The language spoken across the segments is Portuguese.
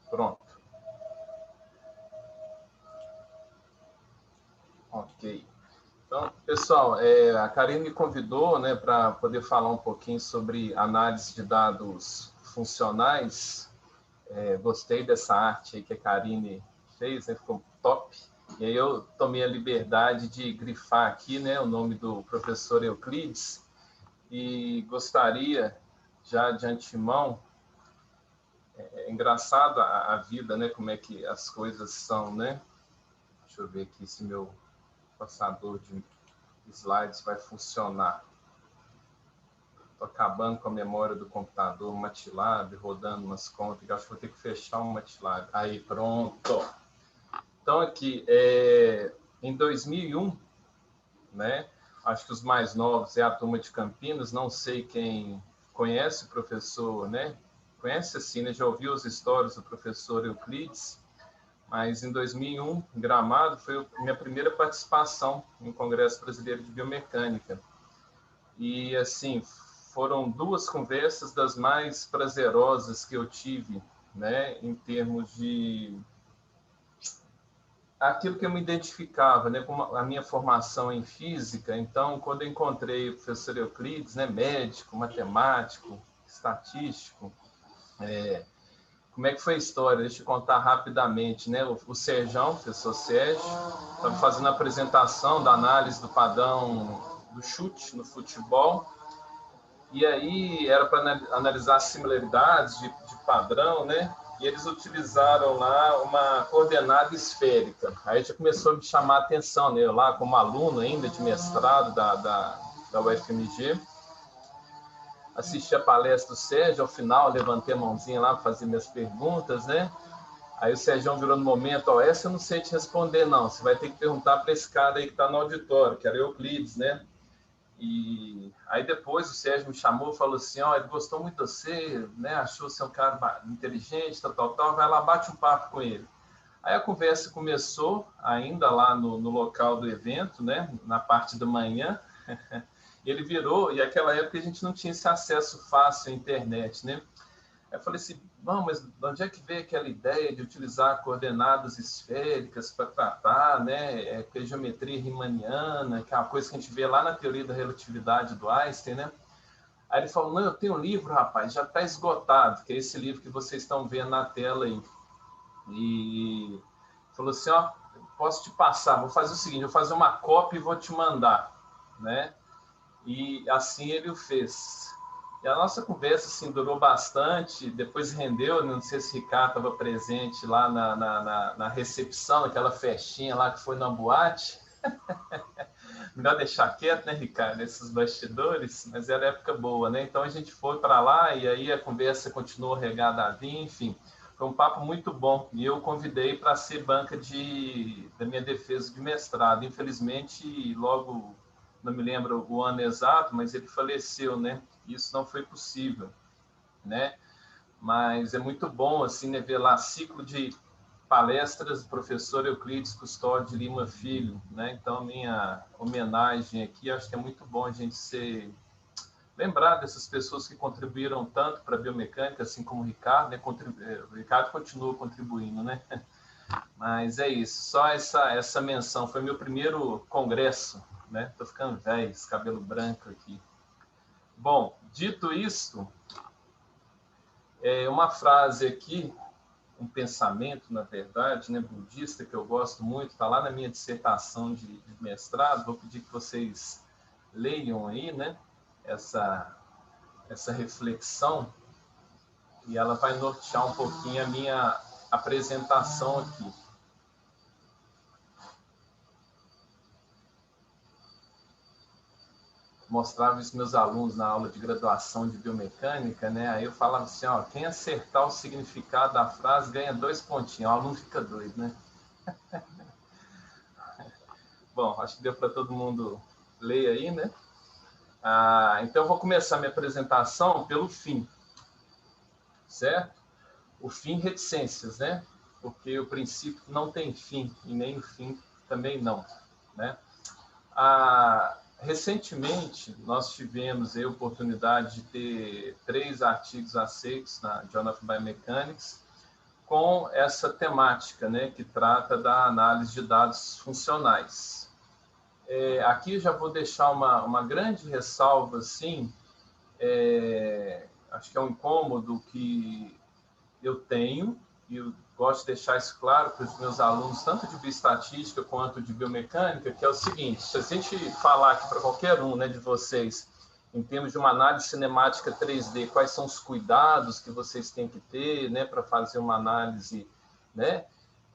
Pronto. Ok. Então, pessoal, a Karine me convidou, né, para poder falar um pouquinho sobre análise de dados funcionais. Gostei dessa arte aí que a Karine fez, né, ficou top. E aí eu tomei a liberdade de grifar aqui, né, o nome do professor Euclides, e gostaria, já de antemão, é engraçado a vida, né, como é que as coisas são, né? Deixa eu ver aqui se meu passador de slides vai funcionar. Estou acabando com a memória do computador, MATLAB, rodando umas contas, acho que vou ter que fechar um MATLAB. Aí, pronto. Então, aqui, em 2001, né, acho que os mais novos é a turma de Campinas, não sei quem conhece o professor, né? Conhece assim, né? Já ouviu as histórias do professor Euclides, mas em 2001, em Gramado, foi a minha primeira participação no Congresso Brasileiro de Biomecânica. E, assim, foram duas conversas das mais prazerosas que eu tive, né, em termos de aquilo que eu me identificava, né, com a minha formação em física. Então, quando eu encontrei o professor Euclides, né, médico, matemático, estatístico, como é que foi a história? Deixa eu contar rapidamente, né? O Serjão, o professor Sérgio, estava fazendo a apresentação da análise do padrão do chute no futebol. E aí era para analisar similaridades de padrão, né? E eles utilizaram lá uma coordenada esférica. Aí já começou a me chamar a atenção, né? Eu lá como aluno ainda de mestrado da UFMG, assisti a palestra do Sérgio, ao final levantei a mãozinha lá para fazer minhas perguntas, né? Aí o Sérgio virou no momento, ó, essa eu não sei te responder não, você vai ter que perguntar para esse cara aí que está no auditório, que era Euclides, né? E aí depois o Sérgio me chamou e falou assim, ó, ele gostou muito de você, né? Achou você um cara inteligente, tal, vai lá, bate um papo com ele. Aí a conversa começou ainda lá no local do evento, né? Na parte da manhã. Ele virou, e naquela época a gente não tinha esse acesso fácil à internet, né? Aí eu falei assim, não, mas de onde é que veio aquela ideia de utilizar coordenadas esféricas para tratar, né, que é geometria riemanniana, que é uma coisa que a gente vê lá na teoria da relatividade do Einstein, né? Aí ele falou, não, eu tenho um livro, rapaz, já está esgotado, que é esse livro que vocês estão vendo na tela aí. E falou assim, ó, posso te passar, vou fazer o seguinte, vou fazer uma cópia e vou te mandar, né? E assim ele o fez. E a nossa conversa assim, durou bastante, depois rendeu, não sei se o Ricardo estava presente lá na recepção, aquela festinha lá que foi na boate. Melhor deixar quieto, né, Ricardo, esses bastidores, mas era época boa, né? Então a gente foi para lá e aí a conversa continuou regada a vinho, enfim. Foi um papo muito bom e eu convidei para ser banca da minha defesa de mestrado. Infelizmente, logo, não me lembro o ano exato, mas ele faleceu, né? Isso não foi possível, né? Mas é muito bom, assim, né, ver lá ciclo de palestras do professor Euclides Custódio de Lima Filho, né? Então, minha homenagem aqui, acho que é muito bom a gente lembrar dessas pessoas que contribuíram tanto para a biomecânica, assim como o Ricardo, né? O Ricardo continua contribuindo, né? Mas é isso, só essa menção. Foi meu primeiro congresso, né? Tô ficando velho, esse cabelo branco aqui. Bom, dito isto, uma frase aqui, um pensamento, na verdade, né, budista, que eu gosto muito, está lá na minha dissertação de mestrado, vou pedir que vocês leiam aí, né, essa reflexão, e ela vai nortear um pouquinho a minha apresentação aqui. Mostrava isso meus alunos na aula de graduação de biomecânica, né? Aí eu falava assim, ó, quem acertar o significado da frase ganha 2 pontinhos. O aluno fica doido, né? Bom, acho que deu para todo mundo ler aí, né? Então eu vou começar minha apresentação pelo fim, certo? O fim reticências, né? Porque o princípio não tem fim e nem o fim também não, né? Recentemente, nós tivemos a oportunidade de ter 3 artigos aceitos na Journal of Biomechanics, com essa temática, né, que trata da análise de dados funcionais. Aqui já vou deixar uma grande ressalva, assim, acho que é um incômodo que eu tenho, e eu gosto de deixar isso claro para os meus alunos, tanto de bioestatística quanto de biomecânica, que é o seguinte: se a gente falar aqui para qualquer um, né, de vocês, em termos de uma análise cinemática 3D, quais são os cuidados que vocês têm que ter, né, para fazer uma análise, né,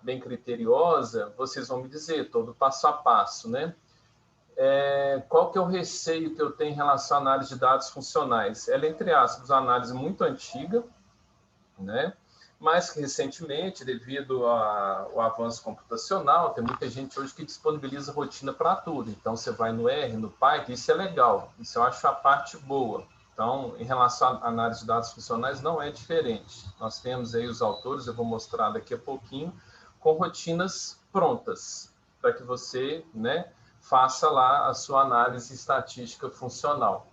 bem criteriosa, vocês vão me dizer todo passo a passo, né? Qual que é o receio que eu tenho em relação à análise de dados funcionais? Ela é, entre aspas, uma análise muito antiga, né? Mas que recentemente, devido ao avanço computacional, tem muita gente hoje que disponibiliza rotina para tudo. Então, você vai no R, no Python, isso é legal, isso eu acho a parte boa. Então, em relação à análise de dados funcionais, não é diferente. Nós temos aí os autores, eu vou mostrar daqui a pouquinho, com rotinas prontas, para que você, né, faça lá a sua análise estatística funcional.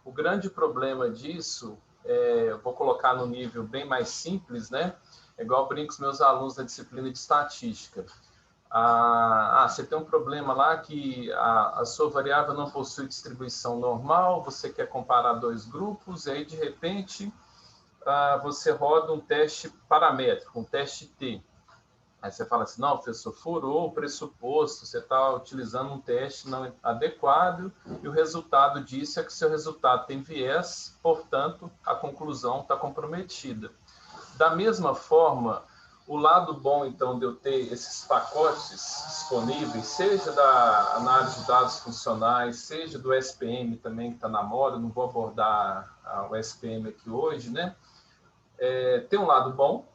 O grande problema disso, eu vou colocar no nível bem mais simples, né? É igual eu brinco com os meus alunos da disciplina de estatística. Você tem um problema lá que a sua variável não possui distribuição normal, você quer comparar dois grupos, e aí, de repente, você roda um teste paramétrico, um teste T. Aí você fala assim: não, professor, furou o pressuposto, você está utilizando um teste não adequado e o resultado disso é que seu resultado tem viés, portanto, a conclusão está comprometida. Da mesma forma, o lado bom, então, de eu ter esses pacotes disponíveis, seja da análise de dados funcionais, seja do SPM também, que está na moda, não vou abordar o SPM aqui hoje, né? Tem um lado bom,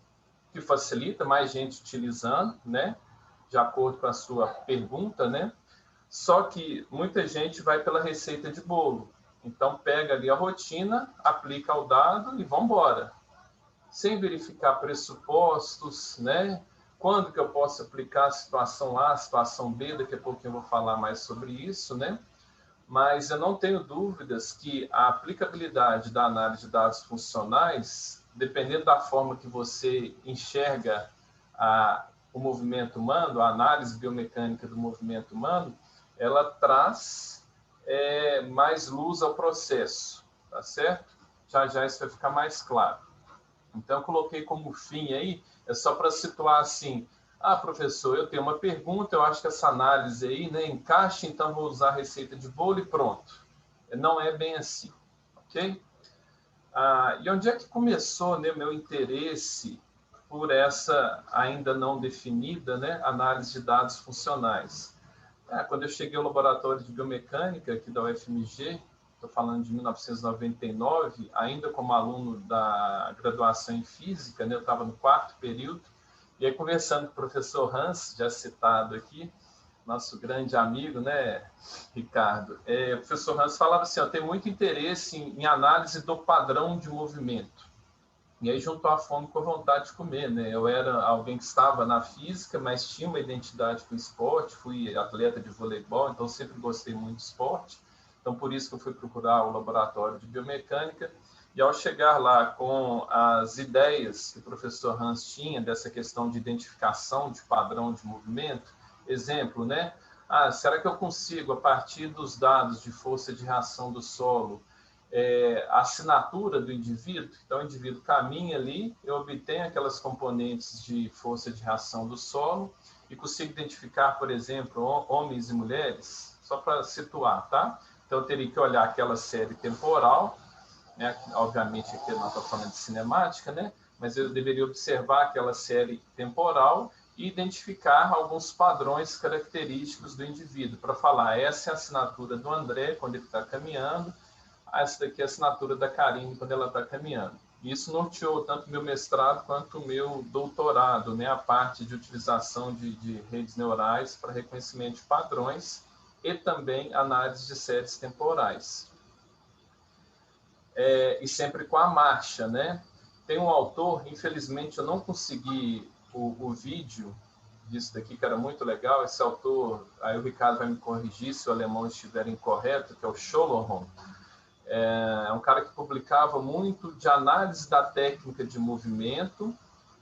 que facilita, mais gente utilizando, né? De acordo com a sua pergunta, né? Só que muita gente vai pela receita de bolo. Então, pega ali a rotina, aplica o dado e vamos embora. Sem verificar pressupostos, né? Quando que eu posso aplicar a situação A, a situação B, daqui a pouquinho eu vou falar mais sobre isso, né? Mas eu não tenho dúvidas que a aplicabilidade da análise de dados funcionais, dependendo da forma que você enxerga o movimento humano, a análise biomecânica do movimento humano, ela traz mais luz ao processo, tá certo? Já já isso vai ficar mais claro. Então, eu coloquei como fim aí, é só para situar assim: professor, eu tenho uma pergunta, eu acho que essa análise aí, né, encaixa, então vou usar a receita de bolo e pronto. Não é bem assim, ok? E onde é que começou, né, meu interesse por essa ainda não definida, né, análise de dados funcionais? Quando eu cheguei ao laboratório de biomecânica aqui da UFMG, estou falando de 1999, ainda como aluno da graduação em física, né, eu estava no 4º período, e aí conversando com o professor Hans, já citado aqui, nosso grande amigo, né, Ricardo, o professor Hans falava assim: eu tenho muito interesse em análise do padrão de movimento. E aí juntou a fome com a vontade de comer, né? Eu era alguém que estava na física, mas tinha uma identidade com o esporte, fui atleta de voleibol, então sempre gostei muito de esporte. Então, por isso que eu fui procurar o laboratório de biomecânica. E ao chegar lá com as ideias que o professor Hans tinha dessa questão de identificação de padrão de movimento, exemplo, né? Será que eu consigo, a partir dos dados de força de reação do solo, a assinatura do indivíduo? Então, o indivíduo caminha ali, eu obtenho aquelas componentes de força de reação do solo e consigo identificar, por exemplo, homens e mulheres, só para situar, tá? Então, eu teria que olhar aquela série temporal, né? Obviamente, aqui nós estamos falando de cinemática, né? Mas eu deveria observar aquela série temporal e identificar alguns padrões característicos do indivíduo, para falar: essa é a assinatura do André quando ele está caminhando, essa daqui é a assinatura da Karine quando ela está caminhando. Isso norteou tanto o meu mestrado quanto o meu doutorado, né? A parte de utilização de redes neurais para reconhecimento de padrões e também análise de séries temporais. E sempre com a marcha, né? Tem um autor, infelizmente eu não consegui o vídeo disso daqui, que era muito legal. Esse autor, aí o Ricardo vai me corrigir se o alemão estiver incorreto, que é o Scholorhon. É um cara que publicava muito de análise da técnica de movimento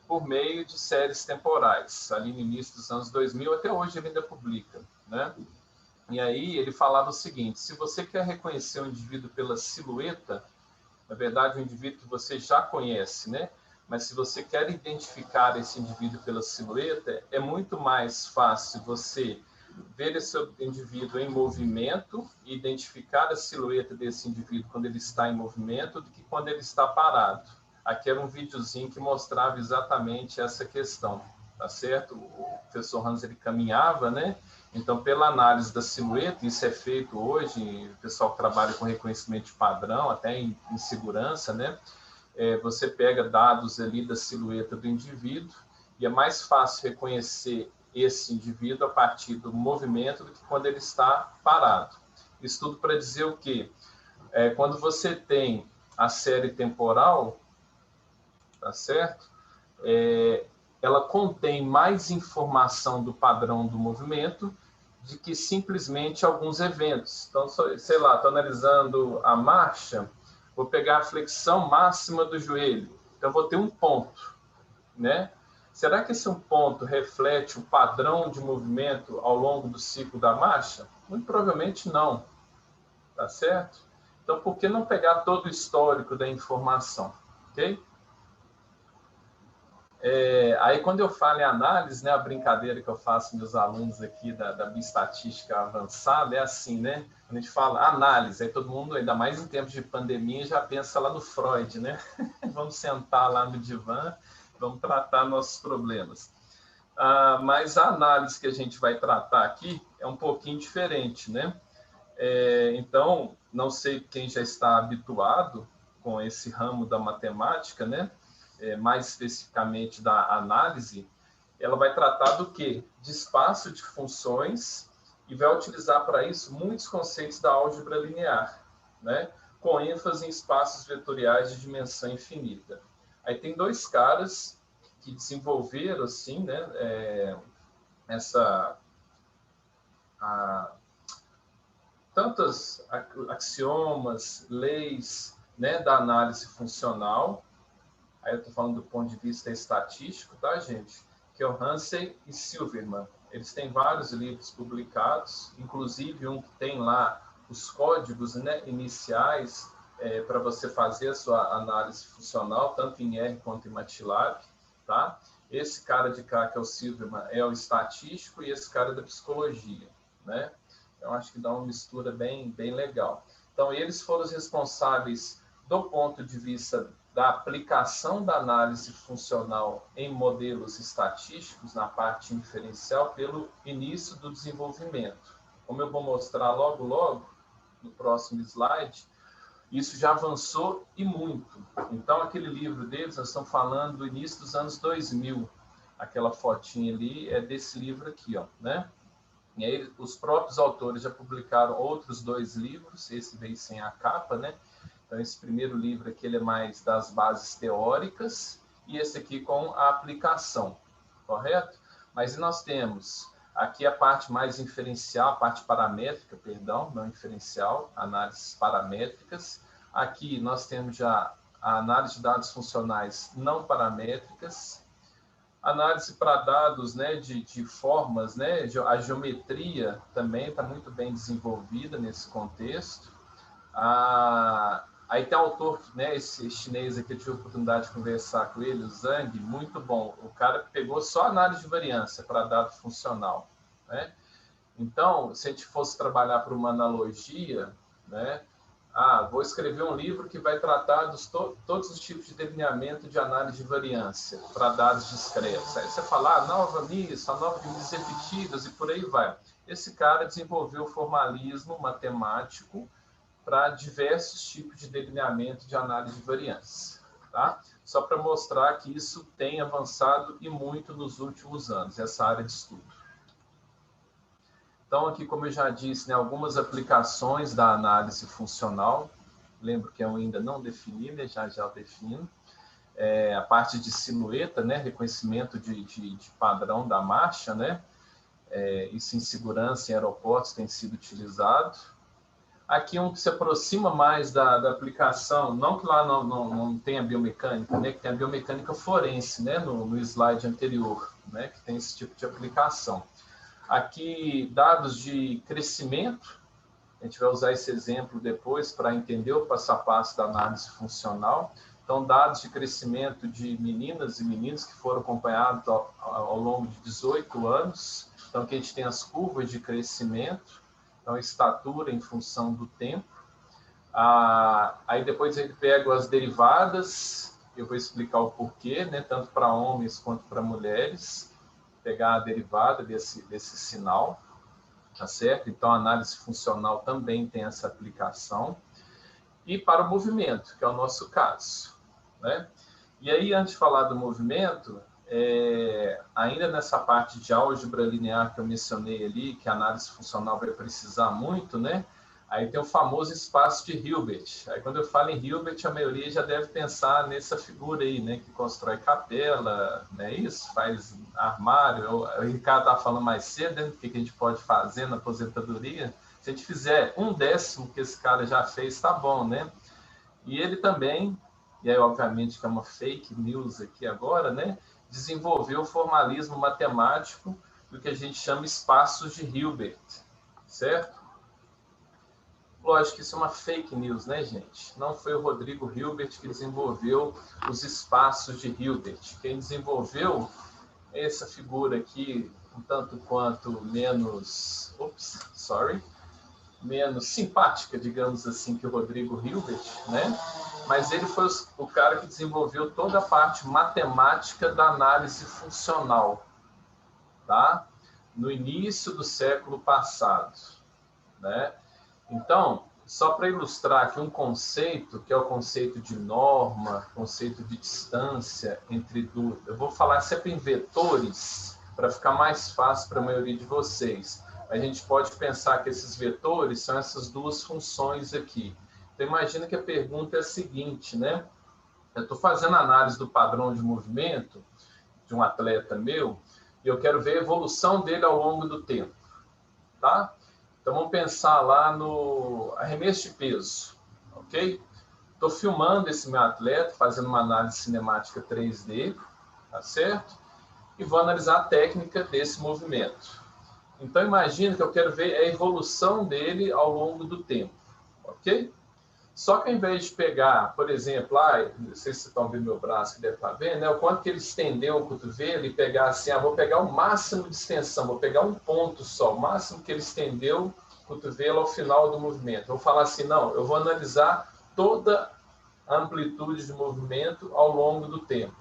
por meio de séries temporais, ali no início dos anos 2000, até hoje ele ainda publica, né? E aí ele falava o seguinte: se você quer reconhecer um indivíduo pela silhueta, na verdade, um indivíduo que você já conhece, né? Mas se você quer identificar esse indivíduo pela silhueta, é muito mais fácil você ver esse indivíduo em movimento e identificar a silhueta desse indivíduo quando ele está em movimento do que quando ele está parado. Aqui era um videozinho que mostrava exatamente essa questão, tá certo? O professor Hans, ele caminhava, né? Então, pela análise da silhueta, isso é feito hoje, o pessoal que trabalha com reconhecimento de padrão, até em segurança, né? Você pega dados ali da silhueta do indivíduo e é mais fácil reconhecer esse indivíduo a partir do movimento do que quando ele está parado. Isso tudo para dizer o quê? Quando você tem a série temporal, tá certo? Ela contém mais informação do padrão do movimento do que simplesmente alguns eventos. Então, sei lá, estou analisando a marcha, vou pegar a flexão máxima do joelho. Então, vou ter um ponto, né? Será que esse um ponto reflete o padrão de movimento ao longo do ciclo da marcha? Muito provavelmente não, tá certo? Então, por que não pegar todo o histórico da informação, ok? Aí, quando eu falo em análise, né, a brincadeira que eu faço com meus alunos aqui da bioestatística avançada é assim, né? Quando a gente fala análise, aí todo mundo, ainda mais em tempos de pandemia, já pensa lá no Freud, né? Vamos sentar lá no divã, vamos tratar nossos problemas. Mas a análise que a gente vai tratar aqui é um pouquinho diferente, né? Então, não sei quem já está habituado com esse ramo da matemática, né? Mais especificamente da análise, ela vai tratar do quê? De espaço de funções e vai utilizar para isso muitos conceitos da álgebra linear, né? Com ênfase em espaços vetoriais de dimensão infinita. Aí tem dois caras que desenvolveram, assim, né, tantos axiomas, leis, né, da análise funcional. Aí eu estou falando do ponto de vista estatístico, tá, gente? Que é o Hansen e Silverman. Eles têm vários livros publicados, inclusive um que tem lá os códigos, né, iniciais para você fazer a sua análise funcional, tanto em R quanto em MATLAB, tá? Esse cara de cá, que é o Silverman, é o estatístico e esse cara é da psicologia, né? Então, acho que dá uma mistura bem legal. Então, eles foram os responsáveis do ponto de vista da aplicação da análise funcional em modelos estatísticos, na parte inferencial, pelo início do desenvolvimento. Como eu vou mostrar logo, no próximo slide, isso já avançou e muito. Então, aquele livro deles, nós estamos falando do início dos anos 2000. Aquela fotinha ali é desse livro aqui, ó, né? E aí, os próprios autores já publicaram outros dois livros, esse veio sem a capa, né? Então, esse primeiro livro aqui ele é mais das bases teóricas e esse aqui com a aplicação, correto? Mas nós temos aqui a parte mais inferencial, a parte paramétrica, perdão, não inferencial, análises paramétricas. Aqui nós temos já a análise de dados funcionais não paramétricas, análise para dados, né, de formas, né, a geometria também está muito bem desenvolvida nesse contexto. Aí tem autor, né, esse chinês aqui, eu tive a oportunidade de conversar com ele, o Zhang, muito bom. O cara pegou só análise de variância para dado funcional, né? Então, se a gente fosse trabalhar por uma analogia, né, vou escrever um livro que vai tratar dos todos os tipos de delineamento de análise de variância para dados discretos. Aí você fala, a nova missa, a nova de missas repetidas e por aí vai. Esse cara desenvolveu o formalismo matemático para diversos tipos de delineamento de análise de variância, tá? Só para mostrar que isso tem avançado e muito nos últimos anos, essa área de estudo. Então, aqui, como eu já disse, né, algumas aplicações da análise funcional. Lembro que eu ainda não defini, né, já defino. A parte de silhueta, né, reconhecimento de padrão da marcha, né? Isso em segurança em aeroportos tem sido utilizado. Aqui um que se aproxima mais da aplicação, não que lá não tenha biomecânica, né? Que tem a biomecânica forense, né? No slide anterior, né? Que tem esse tipo de aplicação. Aqui, dados de crescimento, a gente vai usar esse exemplo depois para entender o passo a passo da análise funcional. Então, dados de crescimento de meninas e meninos que foram acompanhados ao longo de 18 anos. Então, aqui a gente tem as curvas de crescimento, então, estatura em função do tempo. Aí depois ele pega as derivadas, eu vou explicar o porquê, né, tanto para homens quanto para mulheres, pegar a derivada desse sinal, tá certo? Então, a análise funcional também tem essa aplicação. E para o movimento, que é o nosso caso, né? E aí, antes de falar do movimento, ainda nessa parte de álgebra linear que eu mencionei ali, que a análise funcional vai precisar muito, né? Aí tem o famoso espaço de Hilbert. Aí quando eu falo em Hilbert, a maioria já deve pensar nessa figura aí, né? Que constrói capela, né? Isso, faz armário. O Ricardo estava falando mais cedo, né? O que a gente pode fazer na aposentadoria. Se a gente fizer 1/10 que esse cara já fez, tá bom, né? E ele também, e aí obviamente que é uma fake news aqui agora, né? Desenvolveu o formalismo matemático do que a gente chama espaços de Hilbert, certo? Lógico que isso é uma fake news, né, gente? Não foi o Rodrigo Hilbert que desenvolveu os espaços de Hilbert. Quem desenvolveu é essa figura aqui, um tanto quanto menos simpática, digamos assim, que o Rodrigo Hilbert, né? Mas ele foi o cara que desenvolveu toda a parte matemática da análise funcional, tá? No início do século passado, né? Então, só para ilustrar aqui um conceito, que é o conceito de norma, conceito de distância entre duas. Eu vou falar sempre em vetores, para ficar mais fácil para a maioria de vocês. A gente pode pensar que esses vetores são essas duas funções aqui. Então, imagina que a pergunta é a seguinte, né? Eu estou fazendo análise do padrão de movimento de um atleta meu e eu quero ver a evolução dele ao longo do tempo, tá? Então, vamos pensar lá no arremesso de peso, ok? Estou filmando esse meu atleta, fazendo uma análise cinemática 3D, tá certo? E vou analisar a técnica desse movimento. Então, imagina que eu quero ver a evolução dele ao longo do tempo, ok? Só que ao invés de pegar, por exemplo, não sei se vocês estão vendo meu braço, que deve estar vendo, né? O quanto que ele estendeu o cotovelo e pegar assim, vou pegar o máximo de extensão, vou pegar um ponto só, o máximo que ele estendeu o cotovelo ao final do movimento. Vou falar assim, não, eu vou analisar toda a amplitude de movimento ao longo do tempo.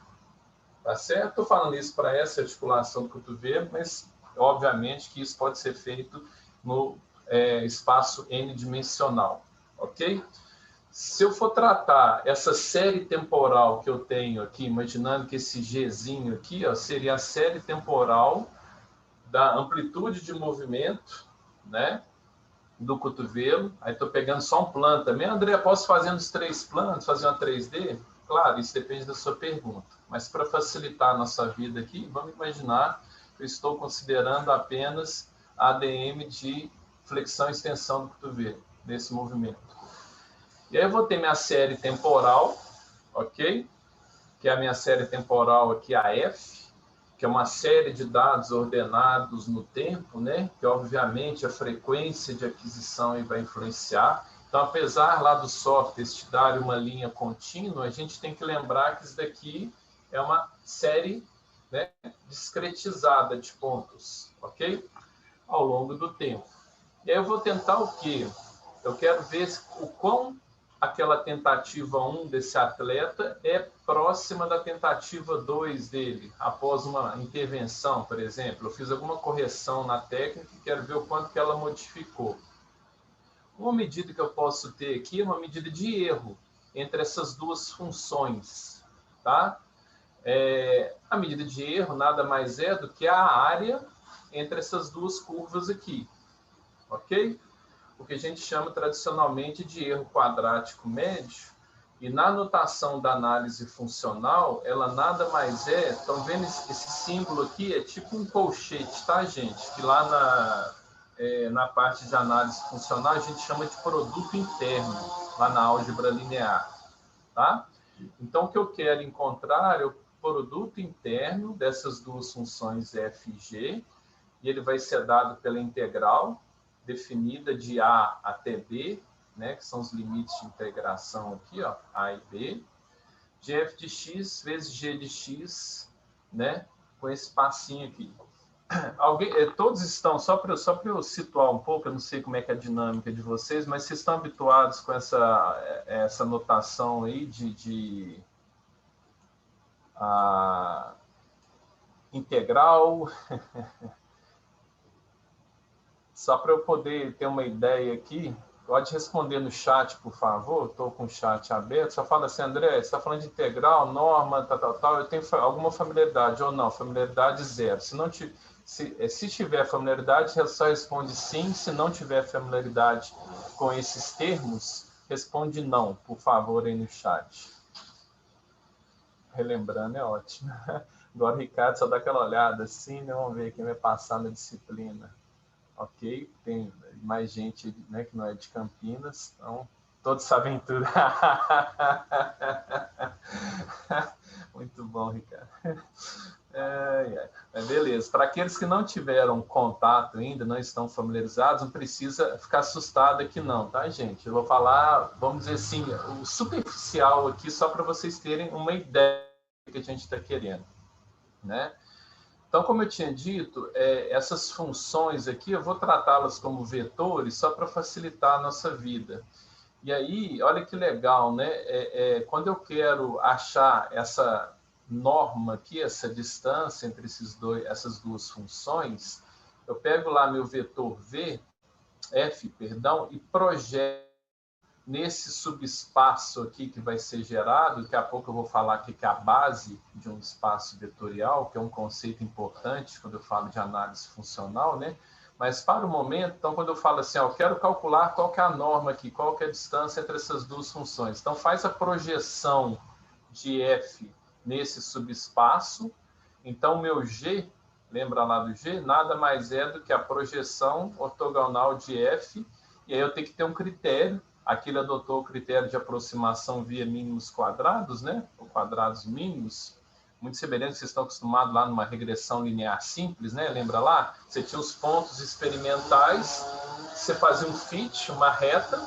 Tá certo? Estou falando isso para essa articulação do cotovelo, mas obviamente que isso pode ser feito no espaço n-dimensional, ok? Se eu for tratar essa série temporal que eu tenho aqui, imaginando que esse Gzinho aqui, ó, seria a série temporal da amplitude de movimento, né, do cotovelo. Aí estou pegando só um plano também. André, posso fazer uns 3 planos, fazer uma 3D? Claro, isso depende da sua pergunta. Mas para facilitar a nossa vida aqui, vamos imaginar que eu estou considerando apenas a ADM de flexão e extensão do cotovelo, nesse movimento. E aí eu vou ter minha série temporal, ok? Que é a minha série temporal aqui, a F, que é uma série de dados ordenados no tempo, né? Que obviamente a frequência de aquisição aí vai influenciar. Então, apesar lá do software te dar uma linha contínua, a gente tem que lembrar que isso daqui é uma série, né, discretizada de pontos, ok? Ao longo do tempo. E aí eu vou tentar o quê? Eu quero ver o quão aquela tentativa 1 desse atleta é próxima da tentativa 2 dele, após uma intervenção, por exemplo. Eu fiz alguma correção na técnica e quero ver o quanto que ela modificou. Uma medida que eu posso ter aqui é uma medida de erro entre essas duas funções, tá? A medida de erro nada mais é do que a área entre essas duas curvas aqui, ok? O que a gente chama tradicionalmente de erro quadrático médio, e na notação da análise funcional, ela nada mais é, estão vendo esse símbolo aqui? É tipo um colchete, tá, gente? Que lá na parte de análise funcional, a gente chama de produto interno, lá na álgebra linear. Tá? Então, o que eu quero encontrar é o produto interno dessas duas funções f e g, e ele vai ser dado pela integral definida de a até b, né, que são os limites de integração aqui, ó, a e b, de f de x vezes g de x, né, com esse passinho aqui. Todos estão, só para eu situar um pouco, eu não sei como é que é a dinâmica de vocês, mas vocês estão habituados com essa notação aí de integral? Só para eu poder ter uma ideia aqui, pode responder no chat, por favor. Estou com o chat aberto. Só fala assim, André, você está falando de integral, norma, tal. Eu tenho alguma familiaridade ou não? Familiaridade zero. Se tiver familiaridade, só responde sim. Se não tiver familiaridade com esses termos, responde não, por favor, aí no chat. Relembrando é ótimo. Agora o Ricardo só dá aquela olhada assim, né? Vamos ver quem vai passar na disciplina. Ok? Tem mais gente, né, que não é de Campinas, então todos sabem tudo. Muito bom, Ricardo. Mas beleza. Para aqueles que não tiveram contato ainda, não estão familiarizados, não precisa ficar assustado aqui não, tá, gente? Eu vou falar, vamos dizer assim, o superficial aqui, só para vocês terem uma ideia do que a gente está querendo, né? Então, como eu tinha dito, essas funções aqui, eu vou tratá-las como vetores só para facilitar a nossa vida. E aí, olha que legal, né? Quando eu quero achar essa norma aqui, essa distância entre essas duas funções, eu pego lá meu vetor f, e projeto nesse subespaço aqui que vai ser gerado. Daqui a pouco eu vou falar aqui que é a base de um espaço vetorial, que é um conceito importante quando eu falo de análise funcional, né? Mas para o momento, então, quando eu falo assim, eu quero calcular qual que é a norma aqui, qual que é a distância entre essas duas funções. Então, faz a projeção de f nesse subespaço. Então, o meu g, lembra lá do g? Nada mais é do que a projeção ortogonal de f, e aí eu tenho que ter um critério. Aqui ele adotou o critério de aproximação via mínimos quadrados, né? Ou quadrados mínimos. Muito semelhante, vocês estão acostumados lá numa regressão linear simples, né? Lembra lá? Você tinha os pontos experimentais, você fazia um fit, uma reta,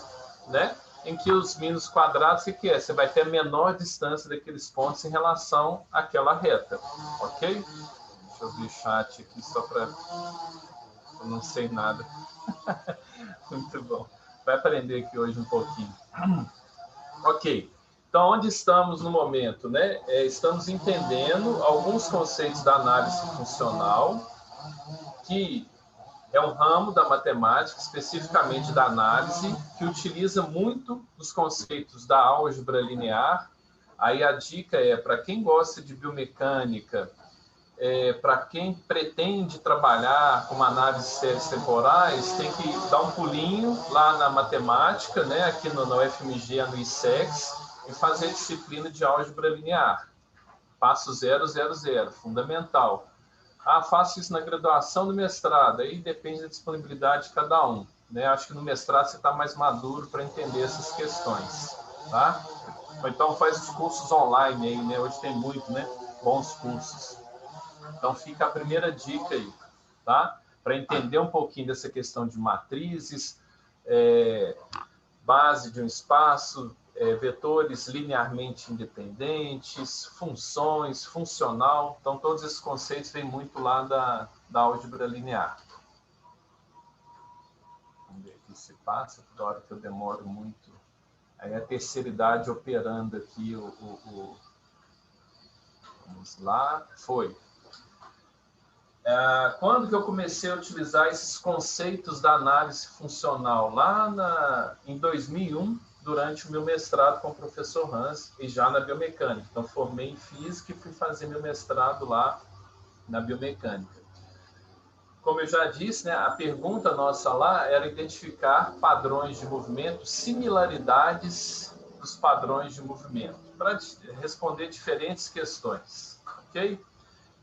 né? Em que os mínimos quadrados, o que é? Você vai ter a menor distância daqueles pontos em relação àquela reta, ok? Deixa eu abrir o chat aqui só para... Eu não sei nada. Muito bom. Vai aprender aqui hoje um pouquinho. Ok. Então, onde estamos no momento, né? Estamos entendendo alguns conceitos da análise funcional, que é um ramo da matemática, especificamente da análise, que utiliza muito os conceitos da álgebra linear. Aí a dica é, para quem gosta de biomecânica, para quem pretende trabalhar com uma análise de séries temporais, tem que dar um pulinho lá na matemática, né, aqui no UFMG, no ISEX, e fazer a disciplina de álgebra linear. Passo 000, fundamental. Faço isso na graduação, no mestrado, aí depende da disponibilidade de cada um, né? Acho que no mestrado você está mais maduro para entender essas questões, tá? Ou então faz os cursos online aí, né? Hoje tem muito, né? Bons cursos. Então, fica a primeira dica aí, tá? Para entender um pouquinho dessa questão de matrizes, base de um espaço, vetores linearmente independentes, funções, funcional. Então, todos esses conceitos vêm muito lá da álgebra linear. Vamos ver aqui se passa, toda hora que eu demoro muito. Aí a terceira idade operando aqui Vamos lá, foi. Quando que eu comecei a utilizar esses conceitos da análise funcional? Lá em 2001, durante o meu mestrado com o professor Hans, e já na biomecânica. Então, formei em física e fui fazer meu mestrado lá na biomecânica. Como eu já disse, né, a pergunta nossa lá era identificar padrões de movimento, similaridades dos padrões de movimento, para responder diferentes questões, ok?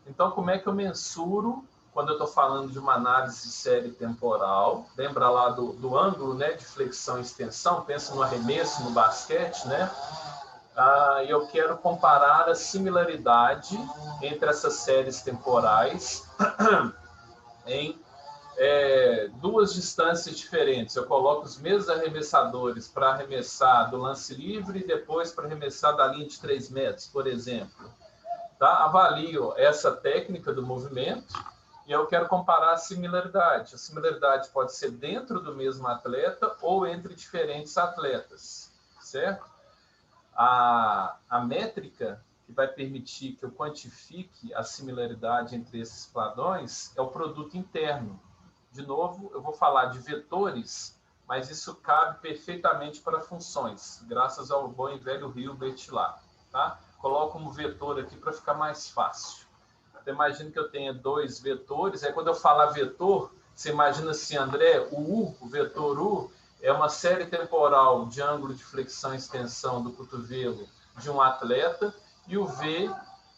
Então, como é que eu mensuro quando eu estou falando de uma análise de série temporal. Lembra lá do ângulo, né, de flexão e extensão? Pensa no arremesso, no basquete, né? Eu quero comparar a similaridade entre essas séries temporais em duas distâncias diferentes. Eu coloco os mesmos arremessadores para arremessar do lance livre e depois para arremessar da linha de 3 metros, por exemplo. Tá? Avalio essa técnica do movimento e eu quero comparar a similaridade. A similaridade pode ser dentro do mesmo atleta ou entre diferentes atletas, certo? A métrica que vai permitir que eu quantifique a similaridade entre esses padrões é o produto interno. De novo, eu vou falar de vetores, mas isso cabe perfeitamente para funções, graças ao bom e velho Hilbert lá. Tá? Coloco como vetor aqui para ficar mais fácil. Então, imagina que eu tenha 2 vetores. Aí, quando eu falar vetor, você imagina assim, André, o vetor U, é uma série temporal de ângulo de flexão e extensão do cotovelo de um atleta, e o V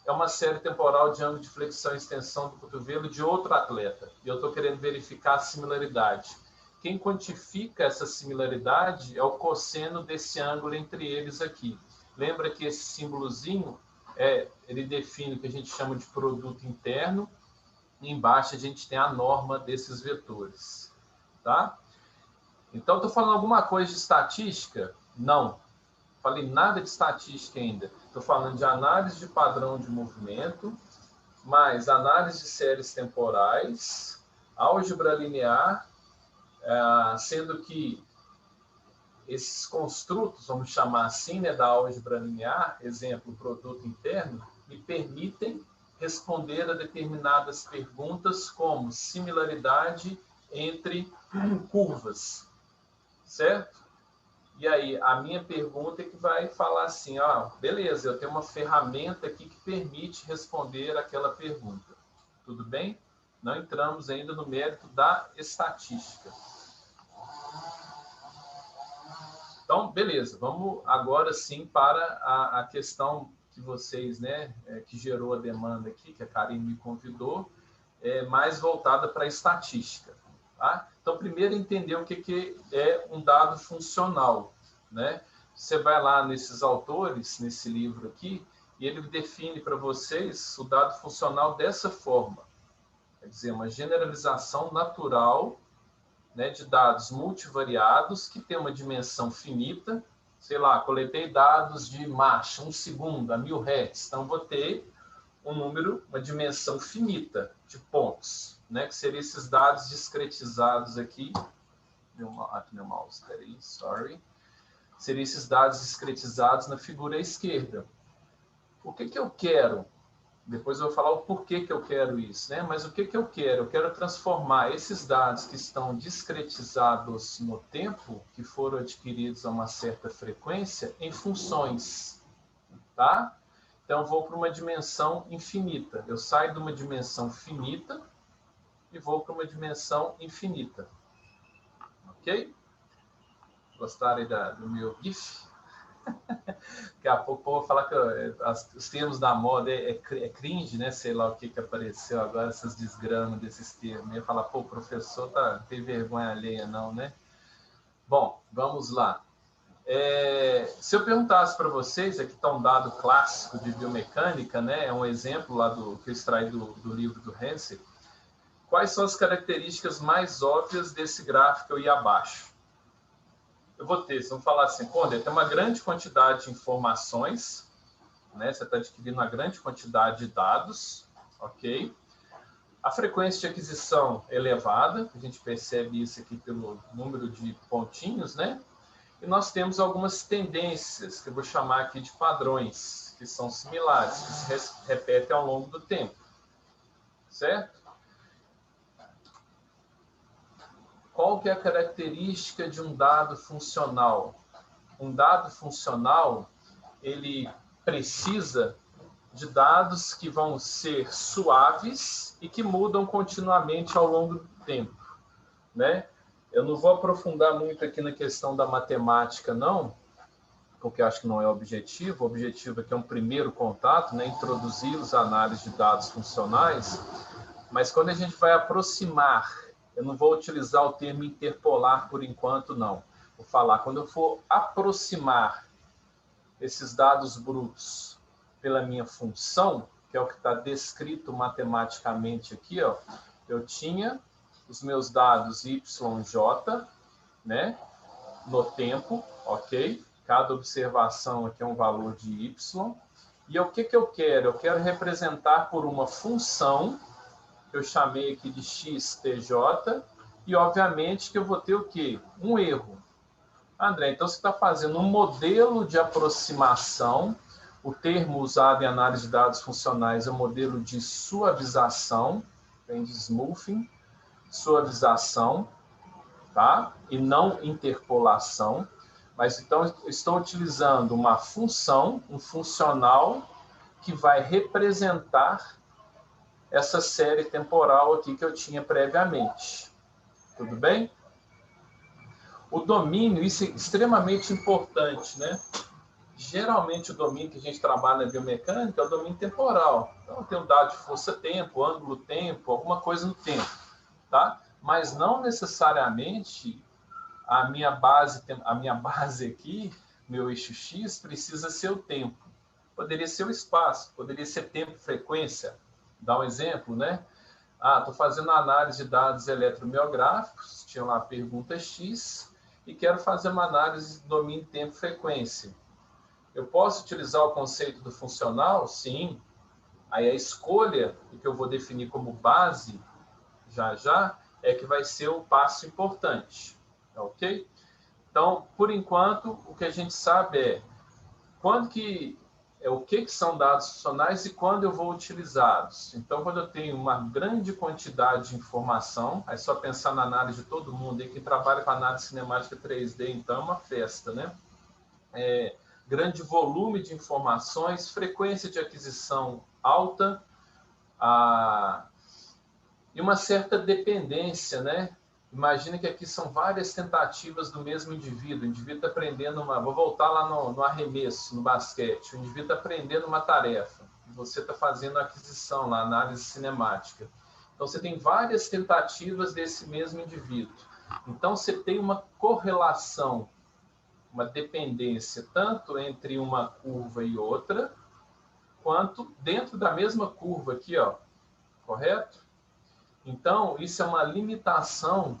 é uma série temporal de ângulo de flexão e extensão do cotovelo de outro atleta. E eu estou querendo verificar a similaridade. Quem quantifica essa similaridade é o cosseno desse ângulo entre eles aqui. Lembra que esse símbolozinho, ele define o que a gente chama de produto interno, e embaixo a gente tem a norma desses vetores. Tá? Então, estou falando alguma coisa de estatística? Não. Falei nada de estatística ainda. Estou falando de análise de padrão de movimento, mais análise de séries temporais, álgebra linear, sendo que esses construtos, vamos chamar assim, né, da álgebra linear, exemplo, produto interno, me permitem responder a determinadas perguntas como similaridade entre curvas, certo? E aí, a minha pergunta é que vai falar assim, beleza, eu tenho uma ferramenta aqui que permite responder aquela pergunta. Tudo bem? Não entramos ainda no mérito da estatística. Então, beleza, vamos agora sim para a questão que vocês, né, que gerou a demanda aqui, que a Karine me convidou, mais voltada para a estatística. Tá? Então, primeiro entender o que é um dado funcional. Né? Você vai lá nesses autores, nesse livro aqui, e ele define para vocês o dado funcional dessa forma. Quer dizer, uma generalização natural, né, de dados multivariados que tem uma dimensão finita. Sei lá, coletei dados de marcha, 1 segundo, a 1000 Hz. Então, vou ter um número, uma dimensão finita de pontos, né, que seriam esses dados discretizados aqui. Aqui meu mouse, peraí, sorry. Seriam esses dados discretizados na figura à esquerda. O que eu quero? Depois eu vou falar o porquê que eu quero isso, né? Mas o que eu quero? Eu quero transformar esses dados que estão discretizados no tempo, que foram adquiridos a uma certa frequência, em funções, tá? Então, eu vou para uma dimensão infinita. Eu saio de uma dimensão finita e vou para uma dimensão infinita. Ok? Gostaram do meu GIF? Daqui a pouco eu vou falar que os termos da moda é cringe, né? Sei lá o que apareceu agora, essas desgramas desses termos. Eu ia falar, pô, o professor não tem vergonha alheia não, né? Bom, vamos lá. Se eu perguntasse para vocês, aqui está um dado clássico de biomecânica, né? É um exemplo lá que eu extraí do livro do Hansen. Quais são as características mais óbvias desse gráfico aí abaixo? Eu vou ter, vocês vão falar assim, pô, tem uma grande quantidade de informações, né? Você está adquirindo uma grande quantidade de dados, ok? A frequência de aquisição é elevada, a gente percebe isso aqui pelo número de pontinhos, né? E nós temos algumas tendências, que eu vou chamar aqui de padrões, que são similares, que se repetem ao longo do tempo, certo? Qual que é a característica de um dado funcional? Um dado funcional, ele precisa de dados que vão ser suaves e que mudam continuamente ao longo do tempo, né? Eu não vou aprofundar muito aqui na questão da matemática, não, porque acho que não é o objetivo. O objetivo aqui é um primeiro contato, né? Introduzir os análises de dados funcionais. Mas quando a gente vai aproximar, eu não vou utilizar o termo interpolar por enquanto, não. Vou falar, quando eu for aproximar esses dados brutos pela minha função, que é o que está descrito matematicamente aqui, ó, eu tinha os meus dados YJ, né, no tempo, ok? Cada observação aqui é um valor de Y. E o que eu quero? Eu quero representar por uma função, que eu chamei aqui de XTJ, e obviamente que eu vou ter o quê? Um erro. André, então você está fazendo um modelo de aproximação. O termo usado em análise de dados funcionais é o modelo de suavização, vem de smoothing, suavização, tá? E não interpolação. Mas então estou utilizando uma função, um funcional, que vai representar essa série temporal aqui que eu tinha previamente. Tudo bem? O domínio, isso é extremamente importante, né? Geralmente o domínio que a gente trabalha na biomecânica é o domínio temporal. Então tem um dado de força-tempo, ângulo-tempo, alguma coisa no tempo, tá? Mas não necessariamente a minha base aqui, meu eixo X, precisa ser o tempo. Poderia ser o espaço, poderia ser tempo e frequência. Dá um exemplo, né? Estou fazendo análise de dados eletromiográficos, tinha lá a pergunta X, e quero fazer uma análise de domínio tempo e frequência. Eu posso utilizar o conceito do funcional? Sim. Aí a escolha, que eu vou definir como base, já, é que vai ser o passo importante. Ok? Então, por enquanto, o que a gente sabe é o que são dados funcionais e quando eu vou utilizá-los. Então, quando eu tenho uma grande quantidade de informação, é só pensar na análise de todo mundo, aí quem trabalha com análise cinemática 3D, então é uma festa, né? Grande volume de informações, frequência de aquisição alta, e uma certa dependência, né? Imagina que aqui são várias tentativas do mesmo indivíduo. O indivíduo está aprendendo vou voltar lá no arremesso, no basquete. O indivíduo está aprendendo uma tarefa. E você está fazendo a aquisição lá, análise cinemática. Então, você tem várias tentativas desse mesmo indivíduo. Então, você tem uma correlação, uma dependência, tanto entre uma curva e outra, quanto dentro da mesma curva aqui, ó. Correto? Então, isso é uma limitação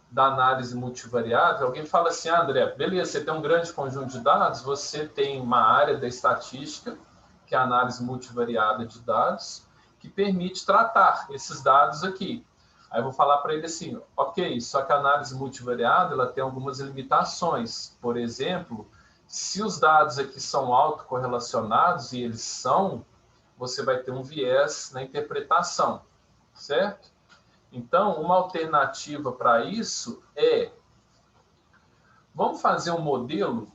da análise multivariável. Alguém fala assim, André, beleza, você tem um grande conjunto de dados, você tem uma área da estatística, que é a análise multivariada de dados, que permite tratar esses dados aqui. Aí eu vou falar para ele assim, ok, só que a análise multivariada ela tem algumas limitações. Por exemplo, se os dados aqui são autocorrelacionados, e eles são, você vai ter um viés na interpretação. Certo? Então, uma alternativa para isso vamos fazer um modelo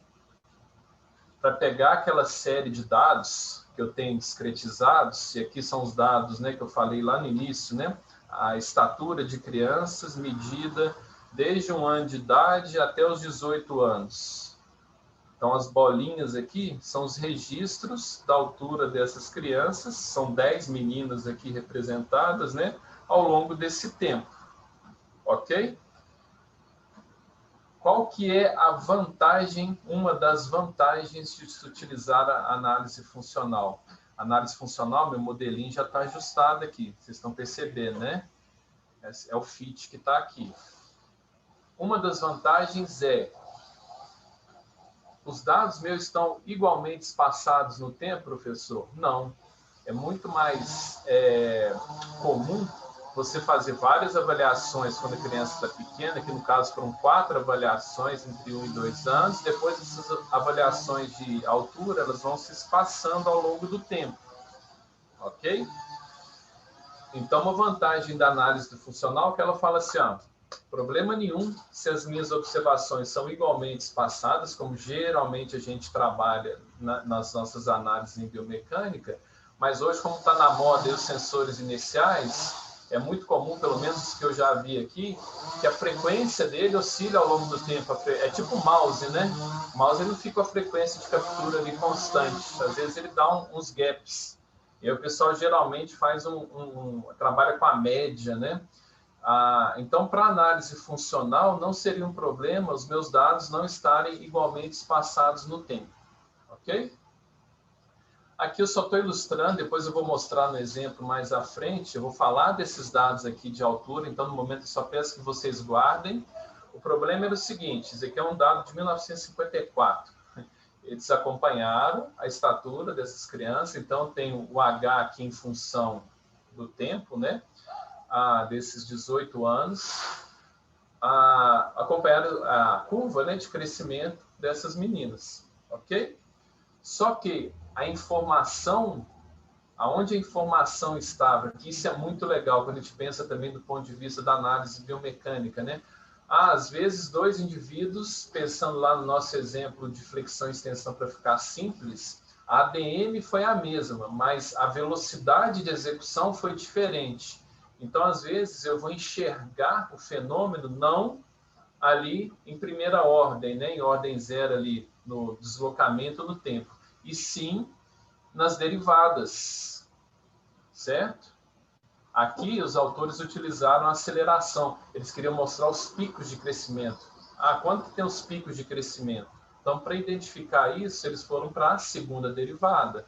para pegar aquela série de dados que eu tenho discretizados, e aqui são os dados, né, que eu falei lá no início, né? A estatura de crianças medida desde 1 ano de idade até os 18 anos. Então, as bolinhas aqui são os registros da altura dessas crianças, são 10 meninas aqui representadas, né, ao longo desse tempo. Ok? Qual que é a vantagem, uma das vantagens de se utilizar a análise funcional? A análise funcional, meu modelinho já está ajustado aqui, vocês estão percebendo, né? Esse é o fit que está aqui. Uma das vantagens os dados meus estão igualmente espaçados no tempo, professor? Não. É muito mais comum você fazer várias avaliações quando a criança está pequena, que no caso foram 4 avaliações entre 1 e 2 anos. Depois essas avaliações de altura, elas vão se espaçando ao longo do tempo. Ok? Então, uma vantagem da análise do funcional é que ela fala assim, problema nenhum se as minhas observações são igualmente espaçadas, como geralmente a gente trabalha nas nossas análises em biomecânica, mas hoje, como está na moda os sensores iniciais, é muito comum, pelo menos os que eu já vi aqui, que a frequência dele oscila ao longo do tempo. É tipo o mouse, né? O mouse ele não fica com a frequência de captura ali constante. Às vezes ele dá uns gaps. E aí o pessoal geralmente faz trabalha com a média, né? Então, para análise funcional, não seria um problema os meus dados não estarem igualmente espaçados no tempo, ok? Aqui eu só estou ilustrando, depois eu vou mostrar no exemplo mais à frente, eu vou falar desses dados aqui de altura, então no momento eu só peço que vocês guardem. O problema era o seguinte, isso aqui é um dado de 1954. Eles acompanharam a estatura dessas crianças, então tem o H aqui em função do tempo, né? Desses 18 anos, acompanharam a curva, né, de crescimento dessas meninas, ok? Só que a informação, aonde a informação estava, que isso é muito legal quando a gente pensa também do ponto de vista da análise biomecânica, né? Às vezes, dois indivíduos, pensando lá no nosso exemplo de flexão e extensão para ficar simples, a ADM foi a mesma, mas a velocidade de execução foi diferente. Então, às vezes, eu vou enxergar o fenômeno não ali em primeira ordem, né? Em ordem zero ali, no deslocamento no tempo, e sim nas derivadas, certo? Aqui, os autores utilizaram a aceleração. Eles queriam mostrar os picos de crescimento. Quando que tem os picos de crescimento? Então, para identificar isso, eles foram para a segunda derivada.